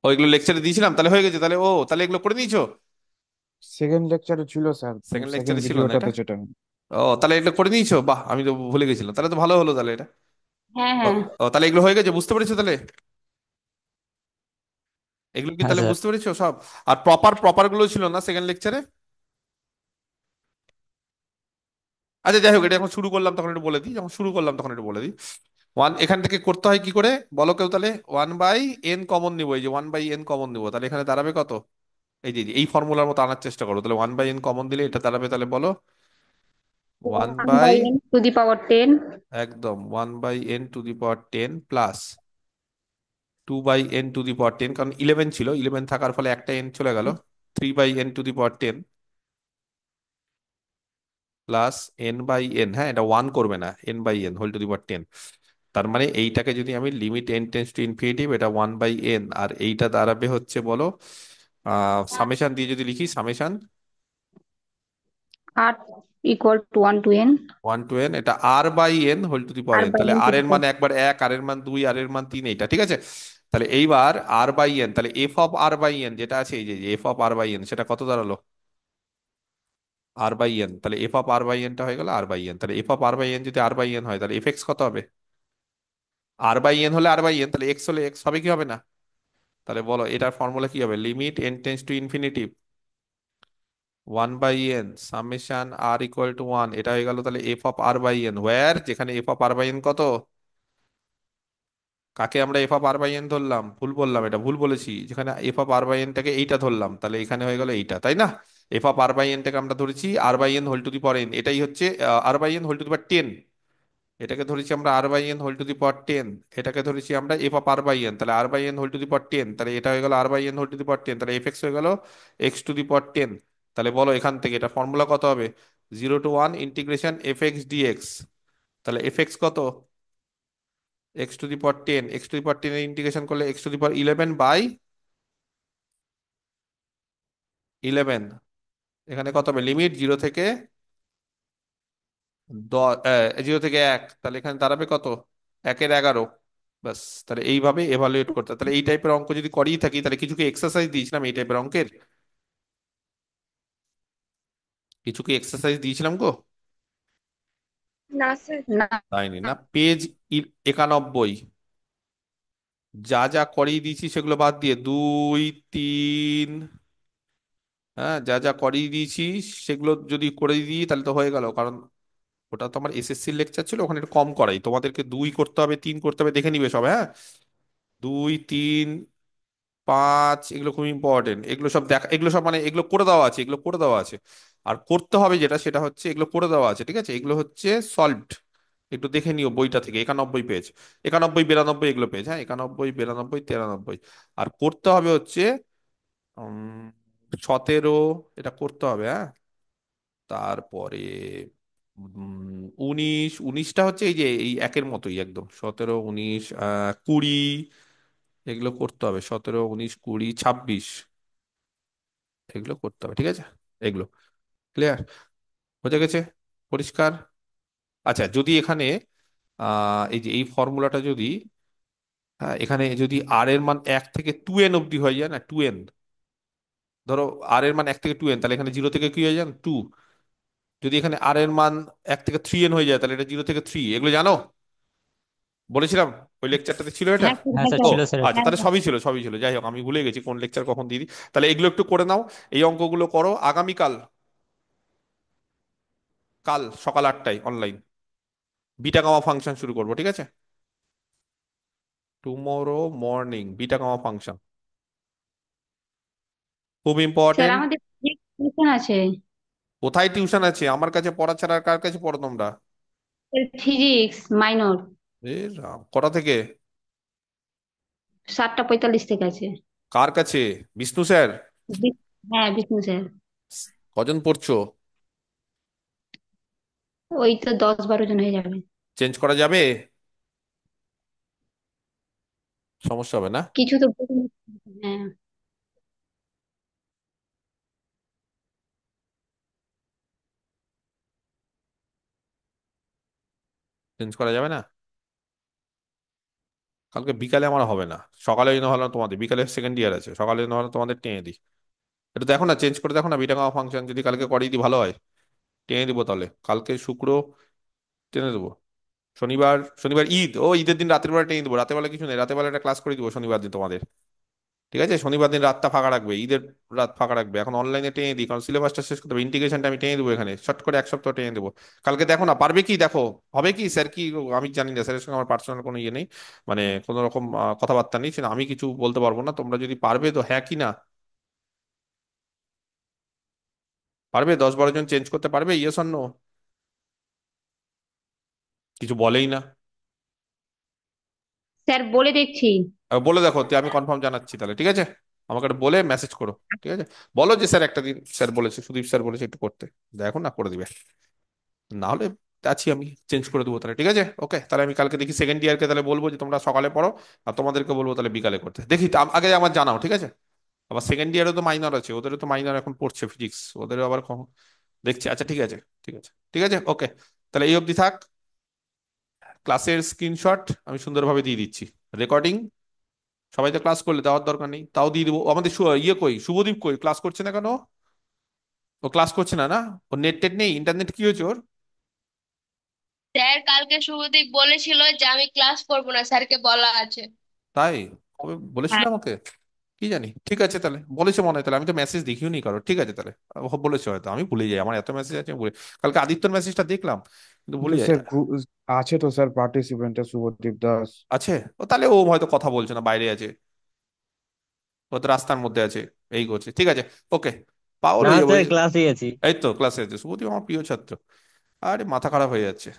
ওইগুলো লেকচারে দিয়েছিলাম, তাহলে হয়ে গেছে। তাহলে তাহলে এগুলো করে দিয়েছো। সেকেন্ড লেকচারে ছিল স্যার, সেকেন্ড সেকেন্ড লেকচারে ছিল না এটা? ভিডিওটাতে যেটা। তাহলে এগুলো করে নিয়েছো, বাহ, আমি তো ভুলে গেছিলাম। তাহলে তো ভালো হলো তাহলে এটা। হ্যাঁ ও, হ্যাঁ। তাহলে এগুলো হয়ে গেছে, বুঝতে পেরেছো তাহলে? এগুলো কি হ্যাঁ তাহলে স্যার। বুঝতে পেরেছো সব? আর প্রপার প্রপার গুলো ছিল না সেকেন্ড লেকচারে? আচ্ছা যাই হোক, এটা এখন শুরু করলাম তখন একটু বলে দিই, যখন শুরু করলাম তখন একটু বলে দিই। ওয়ান এখান থেকে করতে হয় কি করে বলো কেউ? তাহলে 1/n কমন নিবো, এই যে 1/n কমন নিবো, তাহলে এখানে দাঁড়াবে কত? এই ফর্মুলার মতো আনার চেষ্টা করো, তাহলে 1/n কমন দিলে এটা দাঁড়াবে, তাহলে বলো। One one bye bye n⁻10। একদম 1/n⁻10 প্লাস 2/n⁻10, কারণ 11 ছিল, 11 থাকার ফলে একটা n চলে গেল, 3/n⁻10 প্লাস n/n। হ্যাঁ, এটা 1 করবে না, n/n⁻10। তার মানে এইটাকে যদি আমি limit n tends two infinitive, এটা 1/n, আর এইটা দাঁড়াবে হচ্ছে বলো, সামেশন দিয়ে যদি লিখি, summation R =1 to n। 1 to n, এটা r/n⁻n। r/n তাহলে টু r দি এর মান পাওয়ার। একবার 1, r এর মান 2, r এর মান 3, এইটা ঠিক আছে। তাহলে এইবার r/n, তাহলে f(r/n) যেটা আছে, এই যে f(r/n) সেটা কত দাঁড়ালো? r/n, তাহলে f(r/n) টা হয়ে গেল r/n। তাহলে f(r/n) যদি r/n হয়, তাহলে fx কত হবে? r/n হলে r/n, তাহলে x হলে x হবে কি হবে না? তাহলে বলো এটার ফর্মুলা কি হবে? Limit n tends two infinitive 1/n summation r = 1, এটা হয়ে গেল তাহলে f(r/n), ওয়্যার যেখানে f(r/n) কত? কাকে আমরা f(r/n) ধরলাম? ভুল বললাম, এটা ভুল বলেছি, যেখানে f(r/n) টাকে এইটা ধরলাম, তাহলে এখানে হয়ে গেল এইটা, তাই না? f(r/n) টাকে আমরা ধরেছি r/n⁻n, এটাই হচ্ছে r/n⁻10। এটাকে ধরেছি আমরা r/n⁻10, এটাকে ধরেছি আমরা f(r/n), তাহলে r/n⁻10, তাহলে এটা হয়ে গেল r/n⁻10, তাহলে fx হয়ে গেল x⁻10। তাহলে বলো এখান থেকে এটা ফর্মুলা কত হবে? 0 to 1 ইন্টিগ্রেশন fx dx। তাহলে fx কত? x⁻10, x⁻10 এর ইন্টিগ্রেশন করলে x⁻11/11। এখানে কত হবে? লিমিট 0 থেকে 1, তাহলে এখানে দাঁড়াবে কত? 1/11। বাস। তাহলে এইভাবে এভালুয়েট করতে হয়। তাহলে এই টাইপের অঙ্ক যদি করিয়ে থাকি, তাহলে কিছু কি এক্সারসাইজ দিয়েছিলাম এই টাইপের অঙ্কের? কিছু কি এক্সারসাইজ দিয়েছিলাম গো? না স্যার। না। তাইনি না? পেজ 91, যা যা করিয়ে দিয়েছি সেগুলো বাদ দিয়ে 2, 3, হ্যাঁ যা যা করিয়ে দিয়েছি সেগুলো যদি করে দিই তাহলে তো হয়ে গেল, কারণ ওটা তো আমার এসএসসি লেকচার ছিল, ওখানে একটু কম করাই, তোমাদেরকে 2 করতে হবে, 3 করতে হবে, দেখে নিবে সব, হ্যাঁ। 2, 3, 5 এগুলো খুব ইম্পর্টেন্ট, এগুলো সব দেখা, এগুলো সব মানে এগুলো করে দেওয়া আছে, এগুলো করে দেওয়া আছে। আর করতে হবে যেটা, সেটা হচ্ছে এগুলো করে দেওয়া আছে, ঠিক আছে, এগুলো হচ্ছে সলভড। একটু দেখে নিও বইটা থেকে, 91 পেজ, 91, 92 এগুলো পেজ, হ্যাঁ, 91, 92, 93। আর করতে হবে হচ্ছে 17, এটা করতে হবে, হ্যাঁ। তারপরে 19টা হচ্ছে এই যে এই একের মতোই একদম, 17, 19, 20 এগুলো করতে হবে, 17, 19, 20, 26 এগুলো করতে হবে, ঠিক আছে। এগুলো ক্লিয়ার হয়ে গেছে? পরিষ্কার? আচ্ছা, যদি এখানে এই যে এই ফর্মুলাটা যদি, হ্যাঁ, এখানে যদি আর এর মান 1 থেকে 2n অব্দি হয়ে যায় না, 2n, ধরো আর এর মান 1 থেকে 2n, তাহলে এখানে 0 থেকে কি হয়ে যান 2। যদি এখানে আর এর মান 1 থেকে 3n হয়ে যায়, তাহলে এটা 0 থেকে 3, এগুলো জানো? বলেছিলাম ওই লেকচারটাতে ছিল এটা। হ্যাঁ স্যার, হ্যাঁ হ্যাঁ স্যার, ও ছিল স্যার এটা। আচ্ছা, হ্যাঁ তাহলে সবই ছিল, সবই ছিল, যাই হোক আমি ভুলে গেছি কোন লেকচার কখন দিয়ে দিই। তাহলে এগুলো একটু করে নাও, এই অঙ্কগুলো করো আগামীকাল, কাল সকাল 8টায় অনলাইন, বিটা গামা ফাংশন শুরু করবো, ঠিক আছে? Tomorrow morning beta gamma function, খুব স্যার ইম্পর্টেন্ট। আমাদের টিউশন আছে। কোথায় টিউশন আছে? আমার কাছে পড়া ছাড়া আর কার কাছে পড়ো তোমরা? Physics minor. এ রাম, কটা থেকে? 7:45 থেকে আছে। কার কাছে? বিষ্ণু স্যার? হ্যাঁ বিষ্ণু স্যার। কজন পড়ছো? ওই তো 10-12 জন হয়ে যাবে। চেঞ্জ করা যাবে? সমস্যা হবে না? কিছু তো হ্যাঁ। চেঞ্জ করা যাবে না? কালকে বিকালে আমার হবে না, সকালে না হলে তোমাদের, বিকালে সেকেন্ড ইয়ার আছে, সকালে না হলে তোমাদের টেনে দিই। এটা দেখো না, চেঞ্জ করে দেখো না, বিটা গামা ফাংশন যদি কালকে করিয়ে দিই ভালো হয়। টেনে দিবো তাহলে কালকে শুক্র, টেনে দেবো। শনিবার, শনিবার ঈদ, ও ঈদের দিন রাতের বেলা টেনে দেবো, রাতের বেলা কিছু নেই, রাতের বেলা একটা ক্লাস করে দিবো শনিবার দিন তোমাদের। ঠিক আছে, শনিবার দিন রাতটা ফাঁকা রাখবে, ঈদের রাত ফাঁকা রাখবে। এখন অনলাইনে টেনে দিই, কারণ সিলেবাসটা শেষ করতে হবে, ইন্টিগ্রেশনটা আমি টেনে দেবো এখানে, শর্ট করে 1 সপ্তাহ টেনে দেবো। কালকে দেখো না পারবে কি, দেখো হবে কি, স্যার কি, আমি জানি না, স্যারের সঙ্গে আমার পার্সোনাল কোনো ইয়ে নেই, মানে কোনো রকম কথাবার্তা নেই, সেটা আমি কিছু বলতে পারবো না। তোমরা যদি পারবে তো হ্যাঁ কি না, পারবে 10-12 জন চেঞ্জ করতে পারবে, ইয়েস অর নো? কিছু বলেই না। স্যার বলে দেখছি। বলে দেখো, তো আমি কনফার্ম জানাচ্ছি তাহলে, ঠিক আছে? আমাকে একটা বলে মেসেজ করো। ঠিক আছে, বলো যে স্যার একটা দিন স্যার বলেছে, সুদীপ স্যার বলেছে একটু করতে, দেখো না করে দিবে। না হলে আছি আমি, চেঞ্জ করে দেবো তাহলে, ঠিক আছে? ওকে, তাহলে আমি কালকে দেখি সেকেন্ড ইয়ারকে তাহলে বলবো যে তোমরা সকালে পড়ো, আর তোমাদেরকে বলবো তাহলে বিকালে করতে, দেখি আগে আমার জানাও, ঠিক আছে? আবার সেকেন্ড ইয়ারে তো মাইনর আছে, ওদেরও তো মাইনর এখন পড়ছে ফিজিক্স, ওদেরও আবার দেখছি। আচ্ছা ঠিক আছে, ঠিক আছে, ঠিক আছে, ওকে। তাহলে এই অবধি থাক। ক্লাসের স্ক্রিনশট আমি সুন্দরভাবে দিয়ে দিচ্ছি, রেকর্ডিং সবাই তো ক্লাস করলে দেওয়ার দরকার নেই, তাও দিয়ে দিবো। আমাদের ইয়ে কই, শুভদীপ কই, ক্লাস করছে না কেন? ও ক্লাস করছে না না? ও নেট টেট নেই, ইন্টারনেট কি হয়েছে ওর? স্যার কালকে শুভদীপ বলেছিল যে আমি ক্লাস করবো না, স্যারকে বলা আছে। তাই? কবে বলেছিল হ্যাঁ। আমাকে? কি জানি, ঠিক আছে তাহলে বলেছে মনে হয়, তাহলে আমি তো মেসেজ দেখিও নি কারো, ঠিক আছে তাহলে। ও বলেছে হয়তো, আমি ভুলে যাই, আমার এত মেসেজ আছে আমি ভুলে। কালকে আদিত্যর মেসেজটা দেখলাম কিন্তু কিন্তু ভুলে যাই। স্যার আছে তো স্যার পার্টিসিপেন্টে শুভদীপ দাস। আছে? ও তাহলে ও হয়তো কথা বলছে না, বাইরে আছে, ও তো রাস্তার মধ্যে আছে, এই করছে, ঠিক আছে। ওকে, পাওয়ার না হয়ে যাবে। স্যার ক্লাসে আছি। এই তো ক্লাসে আছে শুভদীপ, আমার প্রিয় ছাত্র। আরে মাথা খারাপ হয়ে যাচ্ছে।